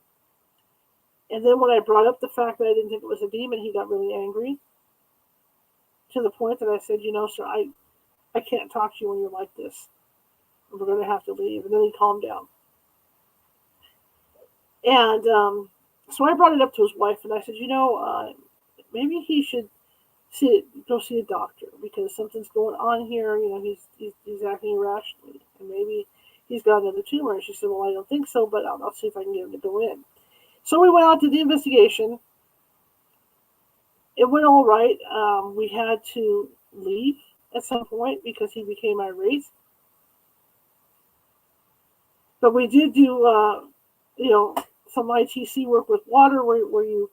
And then when I brought up the fact that I didn't think it was a demon, he got really angry, to the point that I said, sir, I can't talk to you when you're like this. We're going to have to leave. And then he calmed down. And so I brought it up to his wife, and I said, maybe he should go see a doctor, because something's going on here. He's acting irrationally, and maybe he's got another tumor. And she said, well, I don't think so, but I'll see if I can get him to go in. So we went out to the investigation. It went all right. We had to leave at some point because he became irate. But we did do, some ITC work with water, where you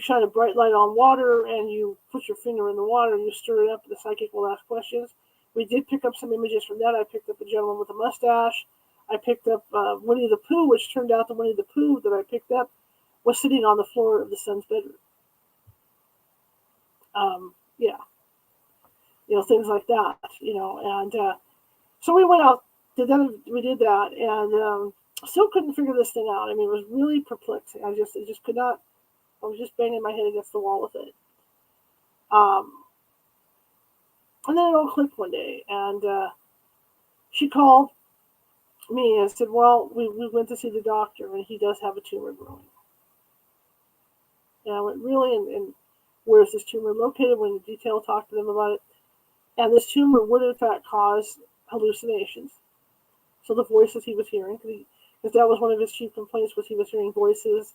shine a bright light on water and you put your finger in the water and you stir it up, and the psychic will ask questions. We did pick up some images from that. I picked up a gentleman with a mustache. I picked up Winnie the Pooh, which turned out the Winnie the Pooh that I picked up was sitting on the floor of the son's bedroom. Things like that, and so we went out, we did that, and Still couldn't figure this thing out. I mean, it was really perplexing. I just could not. I was just banging my head against the wall with it. Um, and then it all clicked one day, and she called me and said, "Well, we went to see the doctor, and he does have a tumor growing." And I went, "Really? And where is this tumor located?" Went into detail, talked to them about it, and this tumor would in fact cause hallucinations. So the voices he was hearing, because that was one of his chief complaints, was he was hearing voices,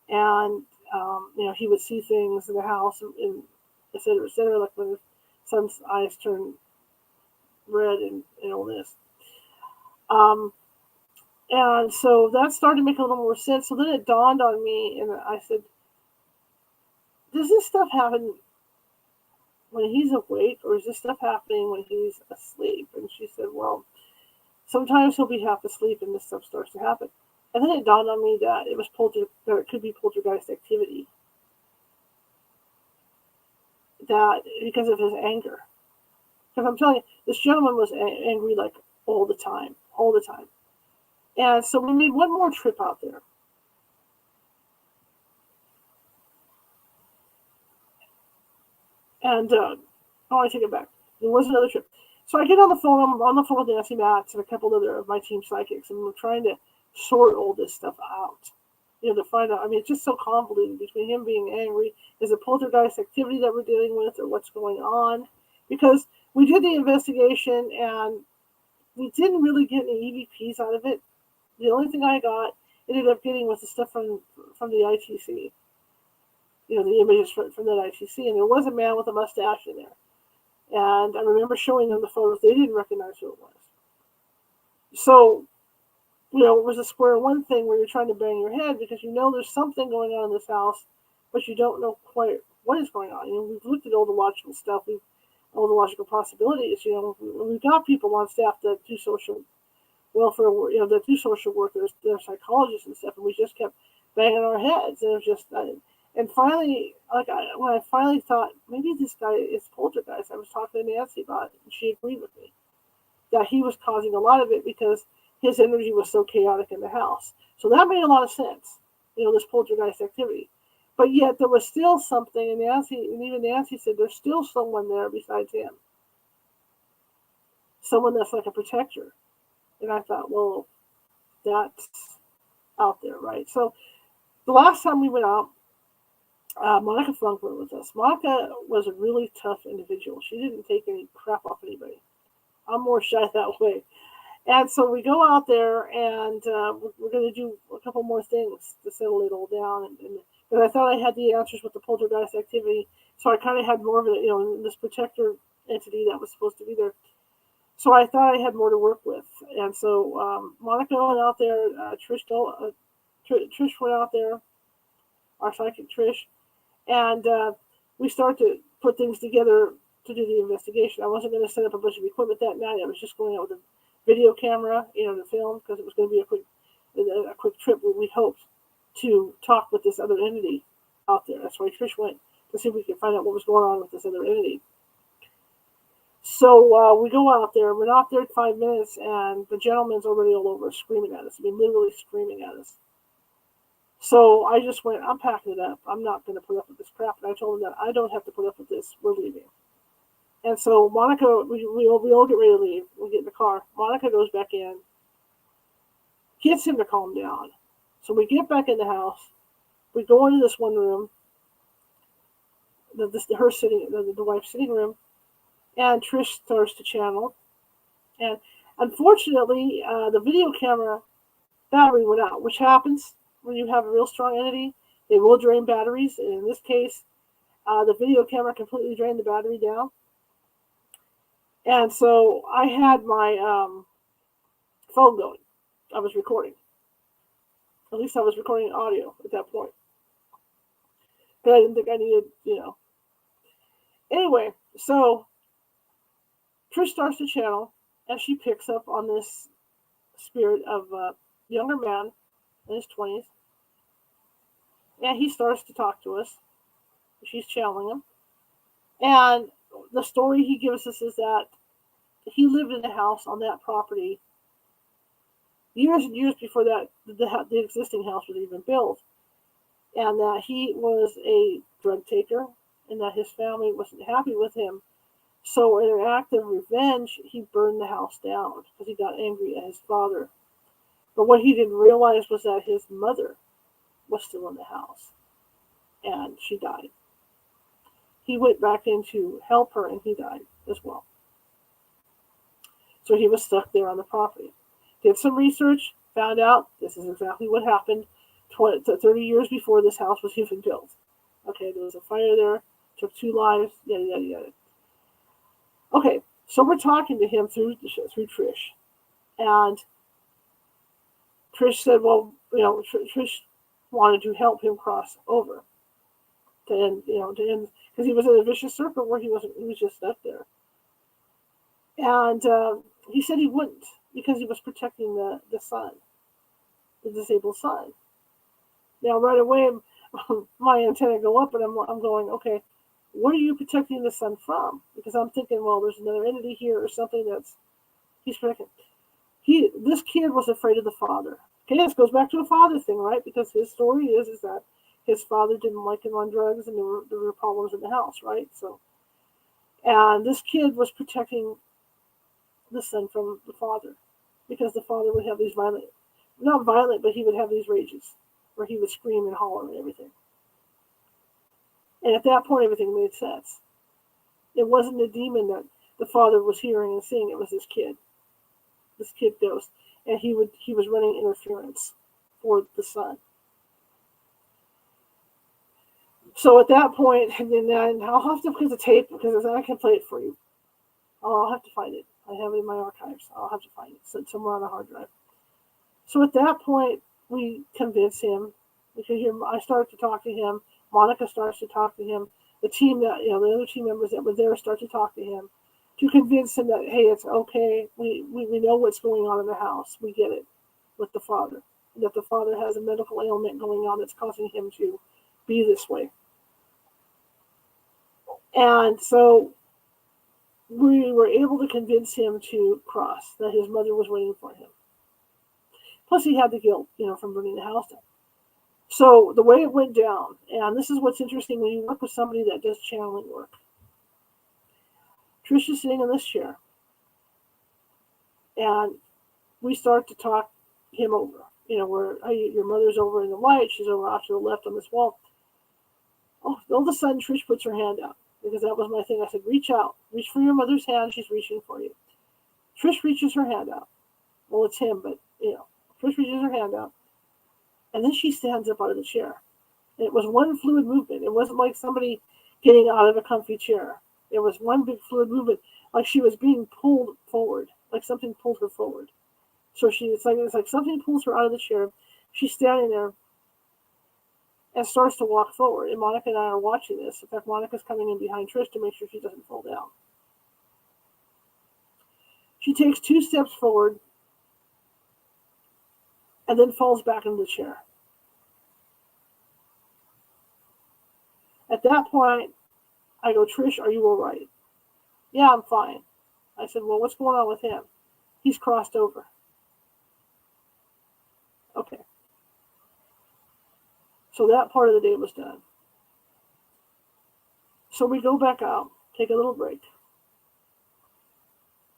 and he would see things in the house, and et cetera, like when his son's eyes turn red and all this. And so that started to make a little more sense. So then it dawned on me, and I said, "Does this stuff happen when he's awake, or is this stuff happening when he's asleep?" And she said, "Well, sometimes he'll be half asleep and this stuff starts to happen." And then it dawned on me that it could be poltergeist activity. That because of his anger. Because I'm telling you, this gentleman was angry like all the time. And so we made one more trip out there. And I take it back. There was another trip. So I get on the phone. I'm on the phone with Nancy Matz and a couple other of my team psychics, and we're trying to sort all this stuff out. To find out. I mean, it's just so convoluted between him being angry. Is it poltergeist activity that we're dealing with, or what's going on? Because we did the investigation, and we didn't really get any EVPs out of it. The only thing I ended up getting was the stuff from the ITC. The images from that ITC, and there was a man with a mustache in there. And I remember showing them the photos. They didn't recognize who it was. So, it was a square one thing where you're trying to bang your head because there's something going on in this house, but you don't know quite what is going on. We've looked at all the logical stuff, all the logical possibilities. We've got people on staff that do social welfare, that do social work. They're psychologists and stuff, and we just kept banging our heads. And it was just, and finally, when I finally thought maybe this guy is poltergeist, I was talking to Nancy about it, and she agreed with me that he was causing a lot of it because his energy was so chaotic in the house. So that made a lot of sense, this poltergeist activity. But yet there was still something, and even Nancy said there's still someone there besides him. Someone that's like a protector. And I thought, well, that's out there, right? So the last time we went out, Monica Funk went with us. Monica was a really tough individual. She didn't take any crap off anybody. I'm more shy that way. And so we go out there, and we're going to do a couple more things to settle it all down. And I thought I had the answers with the poltergeist activity, so I kind of had more of it, this protector entity that was supposed to be there. So I thought I had more to work with. And so Monica went out there, Trish went out there, our psychic Trish, and we started to put things together to do the investigation. I wasn't going to set up a bunch of equipment that night. I was just going out with a video camera, to film, because it was going to be a quick trip. We hoped to talk with this other entity out there. That's why Trish went, to see if we could find out what was going on with this other entity. So we go out there. We're not there 5 minutes, and the gentleman's already all over screaming at us. I mean, literally screaming at us. So I just went, I'm packing it up. I'm not going to put up with this crap. And I told him that I don't have to put up with this. We're leaving. And so Monica, we all get ready to leave. We get in the car. Monica goes back in, gets him to calm down. So we get back in the house. We go into this one room, the wife's sitting room, and Trish starts to channel. And unfortunately, the video camera battery went out, which happens when you have a real strong entity. They will drain batteries. And in this case, the video camera completely drained the battery down. And so I had my phone going. I was recording. At least I was recording audio at that point. But I didn't think I needed, Anyway, so Trish starts to channel, and she picks up on this spirit of a younger man in his 20s. And he starts to talk to us. She's channeling him. And the story he gives us is that he lived in a house on that property years and years before that the existing house was even built, and that he was a drug taker, and that his family wasn't happy with him. So in an act of revenge, he burned the house down because he got angry at his father. But what he didn't realize was that his mother was still in the house, and she died. He went back in to help her, and he died as well. So he was stuck there on the property. Did some research, found out this is exactly what happened 30 years before this house was even built. Okay, there was a fire there, took 2 lives, yada, yada, yada. Okay, so we're talking to him through Trish. And Trish said, well, Trish wanted to help him cross over to end, because he was in a vicious circle where he was just stuck there. And he said he wouldn't because he was protecting the son, the disabled son. Now, right away, my antenna go up, and I'm going, okay, what are you protecting the son from? Because I'm thinking, well, there's another entity here or something he's protecting. This kid was afraid of the father. Okay, this goes back to a father thing, right? Because his story is that his father didn't like him on drugs, and there were problems in the house, right? So, and this kid was protecting the son from the father, because the father would have these not violent, but he would have these rages where he would scream and holler and everything. And at that point, everything made sense. It wasn't a demon that the father was hearing and seeing. It was this kid ghost, and he was running interference for the son. So at that point, and then I'll have to put the tape, because I can play it for you. I'll have to find it. I have it in my archives. I'll have to find it somewhere on a hard drive. So at that point, we convince him. I start to talk to him. Monica starts to talk to him. The team the other team members that were there start to talk to him, to convince him that, hey, it's okay. We know what's going on in the house. We get it with the father. That the father has a medical ailment going on that's causing him to be this way. And so we were able to convince him to cross, that his mother was waiting for him. Plus he had the guilt, from burning the house down. So the way it went down, and this is what's interesting when you work with somebody that does channeling work. Trish is sitting in this chair, and we start to talk him over. Where your mother's over in the light, she's over off to the left on this wall. Oh, all of a sudden Trish puts her hand out, because that was my thing. I said, reach out, reach for your mother's hand. She's reaching for you. Trish reaches her hand out. Well, it's him, but Trish reaches her hand out. And then she stands up out of the chair. And it was one fluid movement. It wasn't like somebody getting out of a comfy chair. It was one big fluid movement, like she was being pulled forward, like something pulled her forward. So it's like something pulls her out of the chair. She's standing there and starts to walk forward. And Monica and I are watching this. In fact, Monica's coming in behind Trish to make sure she doesn't fall down. She takes 2 steps forward and then falls back into the chair. At that point, I go, Trish, are you all right? Yeah, I'm fine. I said, well, what's going on with him? He's crossed over. Okay. So that part of the day was done. So we go back out, take a little break,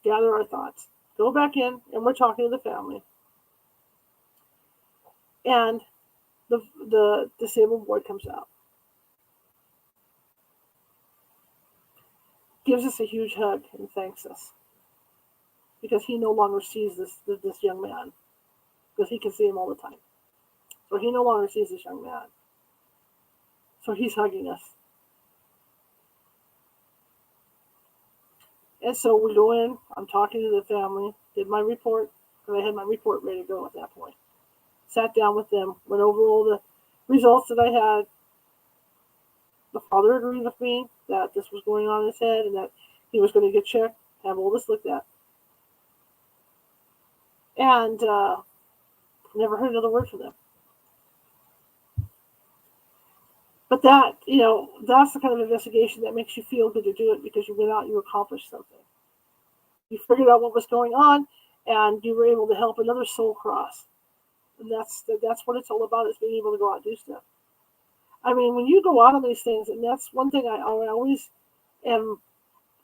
gather our thoughts, go back in, and we're talking to the family. And the disabled boy comes out. Gives us a huge hug and thanks us. Because he no longer sees this young man. Because he can see him all the time. So he no longer sees this young man. So he's hugging us. And so we go in, I'm talking to the family, did my report, because I had my report ready to go at that point. Sat down with them, went over all the results that I had. The father agreed with me that this was going on in his head and that he was going to get checked, have all this looked at. And never heard another word from them. But that, that's the kind of investigation that makes you feel good to do it, because you went out and you accomplished something. You figured out what was going on, and you were able to help another soul cross. And that's what it's all about, is being able to go out and do stuff. I mean, when you go out on these things, and that's one thing I always am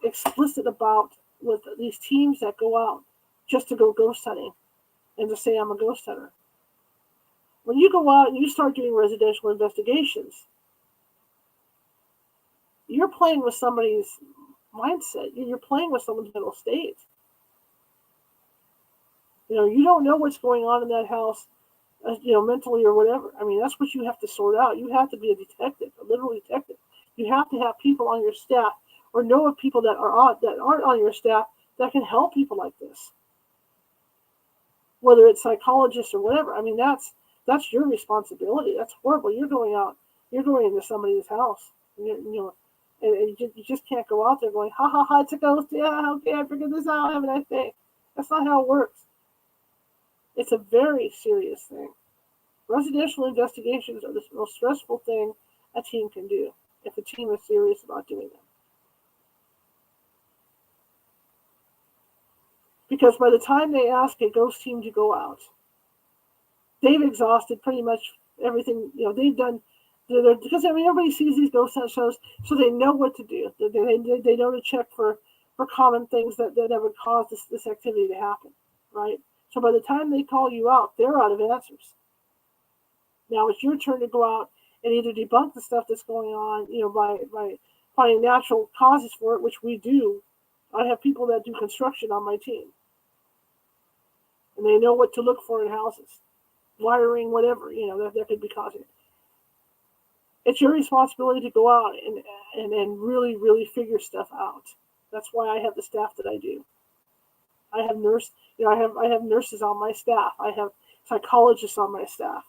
explicit about with these teams that go out just to go ghost hunting and to say I'm a ghost hunter. When you go out and you start doing residential investigations, you're playing with somebody's mindset. You're playing with someone's mental state. You don't know what's going on in that house, mentally or whatever. I mean, that's what you have to sort out. You have to be a detective, a literal detective. You have to have people on your staff, or know of people that aren't on your staff that can help people like this. Whether it's psychologists or whatever. I mean, that's your responsibility. That's horrible. You're going into somebody's house. And you just can't go out there going, ha ha ha, it's a ghost. Yeah, okay, I figured this out. Have a nice day. That's not how it works. It's a very serious thing. Residential investigations are the most stressful thing a team can do if a team is serious about doing them. Because by the time they ask a ghost team to go out, they've exhausted pretty much everything. They've done. Because everybody sees these ghost hunt shows, so they know what to do. They know to check for common things that would cause this activity to happen, right? So by the time they call you out, they're out of answers. Now it's your turn to go out and either debunk the stuff that's going on, by finding natural causes for it, which we do. I have people that do construction on my team, and they know what to look for in houses, wiring, whatever, that could be causing it. It's your responsibility to go out and really, really figure stuff out. That's why I have the staff that I do. I have I have nurses on my staff. I have psychologists on my staff,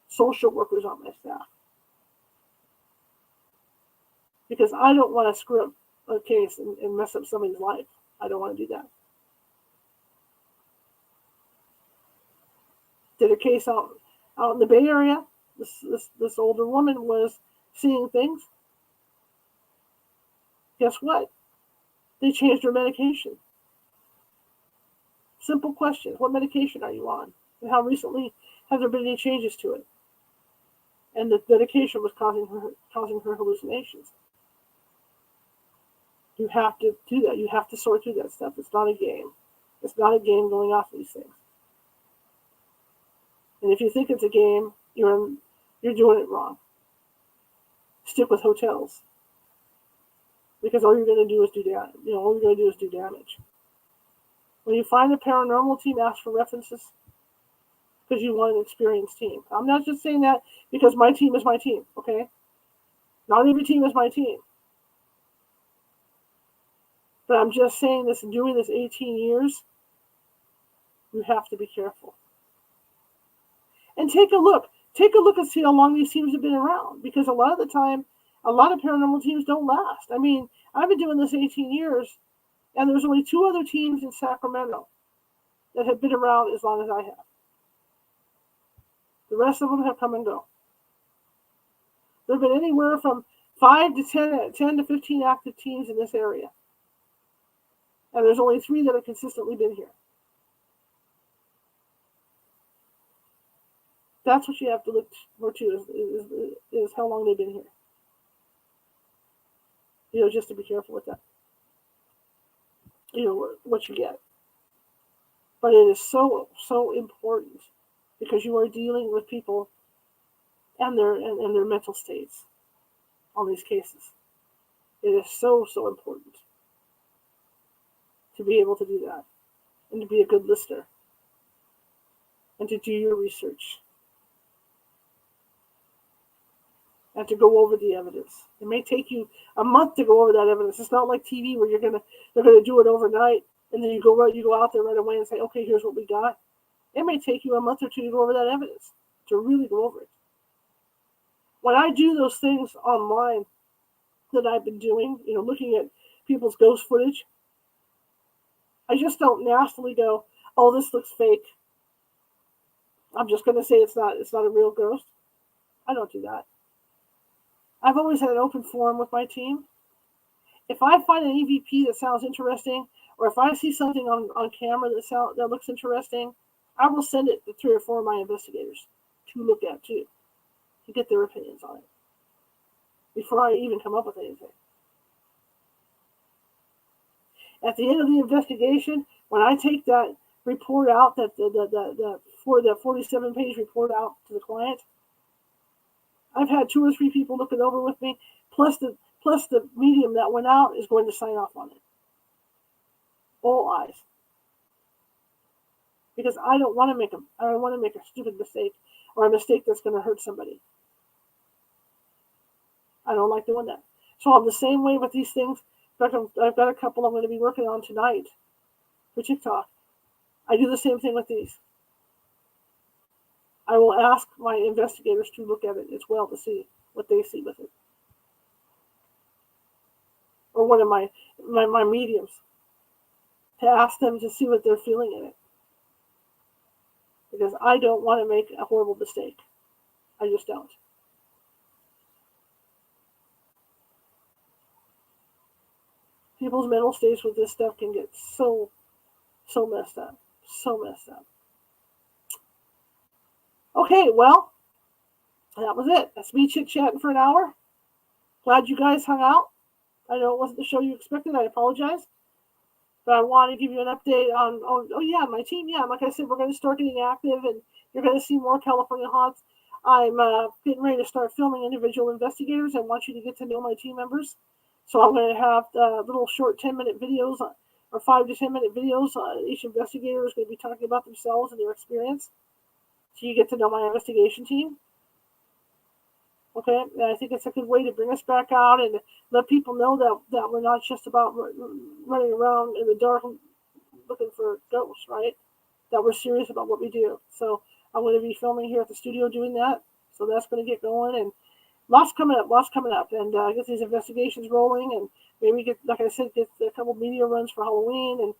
social workers on my staff. Because I don't want to screw up a case and mess up somebody's life. I don't want to do that. Did a case out in the Bay Area. This older woman was seeing things. Guess what? They changed her medication. Simple question. What medication are you on? And how recently have there been any changes to it? And the medication was causing her hallucinations. You have to do that. You have to sort through that stuff. It's not a game. It's not a game going off these things. And if you think it's a game, you're doing it wrong. Stick with hotels, because all you're going to do is do damage. All you're going to do is do damage. When you find a paranormal team, ask for references, because you want an experienced team. I'm not just saying that because my team is my team. Okay, not every team is my team, but I'm just saying this. Doing this 18 years, you have to be careful. And take a look and see how long these teams have been around, because a lot of the time, a lot of paranormal teams don't last. I mean, I've been doing this 18 years, and there's only 2 other teams in Sacramento that have been around as long as I have. The rest of them have come and go. There have been anywhere from 5 to 10 to 15 active teams in this area. And there's only 3 that have consistently been here. That's what you have to look for too, is how long they've been here. Just to be careful with that. What you get. But it is so, so important, because you are dealing with people and their mental states on these cases. It is so, so important to be able to do that, and to be a good listener, and to do your research, and to go over the evidence. It may take you a month to go over that evidence. It's not like TV where they're gonna do it overnight, and then you go out there right away and say, okay, here's what we got. It may take you a month or 2 to go over that evidence, to really go over it. When I do those things online that I've been doing, looking at people's ghost footage, I just don't nastily go, oh, this looks fake. I'm just gonna say it's not a real ghost. I don't do that. I've always had an open forum with my team. If I find an EVP that sounds interesting, or if I see something on camera that looks interesting, I will send it to 3 or 4 of my investigators to look at too, to get their opinions on it before I even come up with anything. At the end of the investigation, when I take that report out, the 47-page report out to the client, I've had 2 or 3 people look it over with me, plus the medium that went out is going to sign off on it. All eyes. Because I don't want to make a stupid mistake or a mistake that's going to hurt somebody. I don't like doing that. So I'm the same way with these things. In fact, I've got a couple I'm going to be working on tonight for TikTok. I do the same thing with these. I will ask my investigators to look at it as well to see what they see with it. Or one of my mediums, to ask them to see what they're feeling in it. Because I don't want to make a horrible mistake. I just don't. People's mental states with this stuff can get so messed up. So messed up. Okay, well, that was it. That's me chit-chatting for an hour. Glad you guys hung out. I know it wasn't the show you expected. I apologize. But I want to give you an update on, my team. Yeah, like I said, we're going to start getting active, and you're going to see more California haunts. I'm getting ready to start filming individual investigators. I want you to get to know my team members. So I'm going to have little short 10-minute videos or 5 to 10-minute videos. Each investigator is going to be talking about themselves and their experience. So you get to know my investigation team. Okay, and I think it's a good way to bring us back out and let people know that we're not just about running around in the dark looking for ghosts, right? That we're serious about what we do. So I'm going to be filming here at the studio doing that. So that's going to get going, and lots coming up, and get these investigations rolling, and maybe get, like I said, get a couple media runs for Halloween, and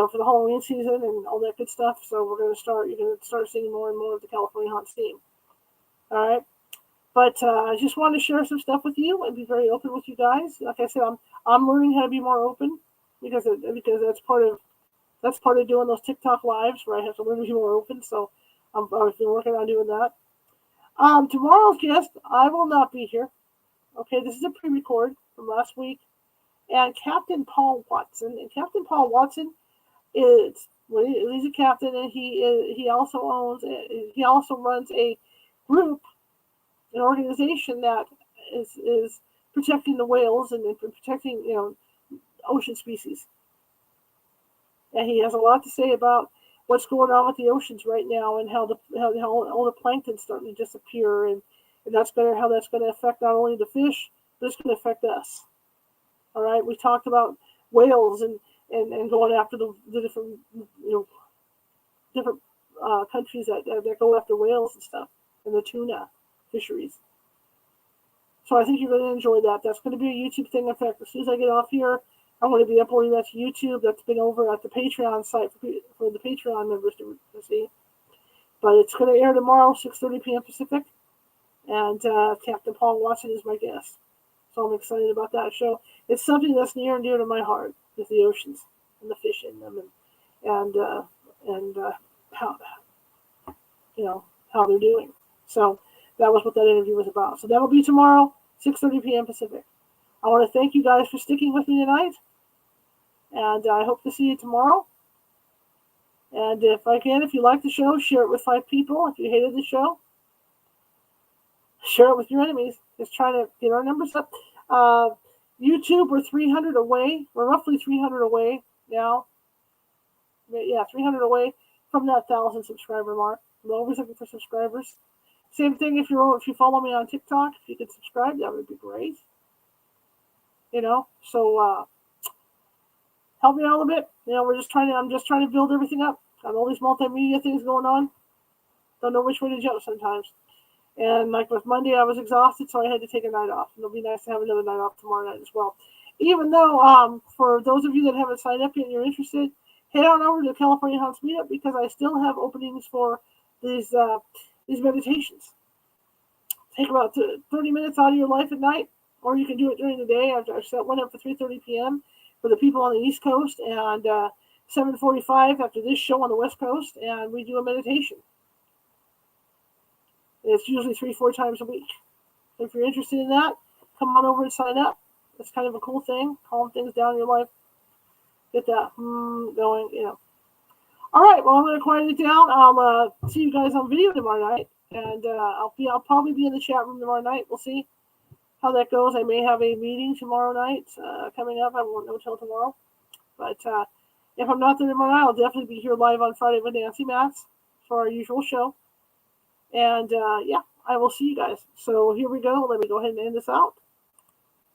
for the Halloween season and all that good stuff. So you're going to start seeing more and more of the California Haunts team. All right. But I just wanted to share some stuff with you and be very open with you guys. Like I said, I'm learning how to be more open because that's part of doing those TikTok lives where I have to learn to be more open. So I've been working on doing that. Tomorrow's guest, I will not be here. Okay, this is a pre-record from last week, and Captain Paul Watson. And Captain Paul Watson he's a captain, and he also runs a group. An organization that is protecting the whales and protecting ocean species, and he has a lot to say about what's going on with the oceans right now and how all the plankton's starting to disappear, and how that's going to affect not only the fish but it's going to affect us. All right, we talked about whales and going after the different countries that go after whales and stuff, and the tuna fisheries. So I think you're going to enjoy that. That's going to be a YouTube thing. In fact, as soon as I get off here, I'm going to be uploading that to YouTube. That's been over at the Patreon site for the Patreon members to see. But it's going to air tomorrow, 6:30 p.m. Pacific. And Captain Paul Watson is my guest. So I'm excited about that show. It's something that's near and dear to my heart, with the oceans and the fish in them and how they're doing. So that was what that interview was about. So that'll be tomorrow, 6:30 p.m. Pacific. I want to thank you guys for sticking with me tonight. And I hope to see you tomorrow. And if you like the show, share it with 5 people. If you hated the show, share it with your enemies. Just trying to get our numbers up. YouTube, we're 300 away. We're roughly 300 away now. Yeah, 300 away from that 1,000 subscriber mark. I'm always looking for subscribers. Same thing if you follow me on TikTok, if you could subscribe, that would be great. So help me out a bit. I'm just trying to build everything up. Got all these multimedia things going on. Don't know which way to jump sometimes. And like with Monday, I was exhausted, so I had to take a night off. And it'll be nice to have another night off tomorrow night as well. Even though, for those of you that haven't signed up yet and you're interested, head on over to California Haunts Meetup, because I still have openings for these meditations. Take about 30 minutes out of your life at night, or you can do it during the day. I've set one up for 3:30 p.m. for the people on the East Coast, and 7:45 after this show on the West Coast, and we do a meditation. It's usually 3-4 times a week. So if you're interested in that, come on over and sign up. It's kind of a cool thing. Calm things down in your life. Get that going, you know. All right, well, I'm going to quiet it down. I'll see you guys on video tomorrow night, and I'll probably be in the chat room tomorrow night. We'll see how that goes. I may have a meeting tomorrow night coming up. I won't know till tomorrow. But if I'm not there tomorrow night, I'll definitely be here live on Friday with Nancy Matz for our usual show. And yeah, I will see you guys. So here we go. Let me go ahead and end this out.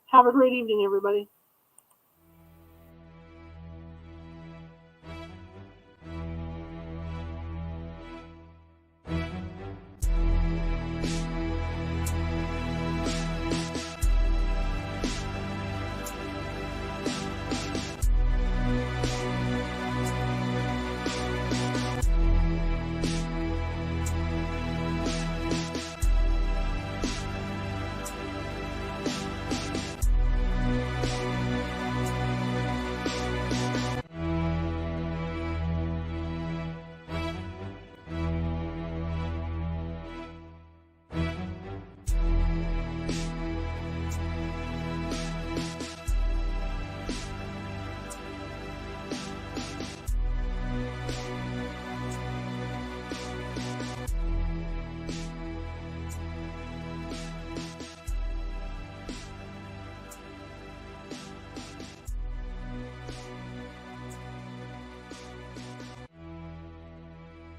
Have a great evening, everybody.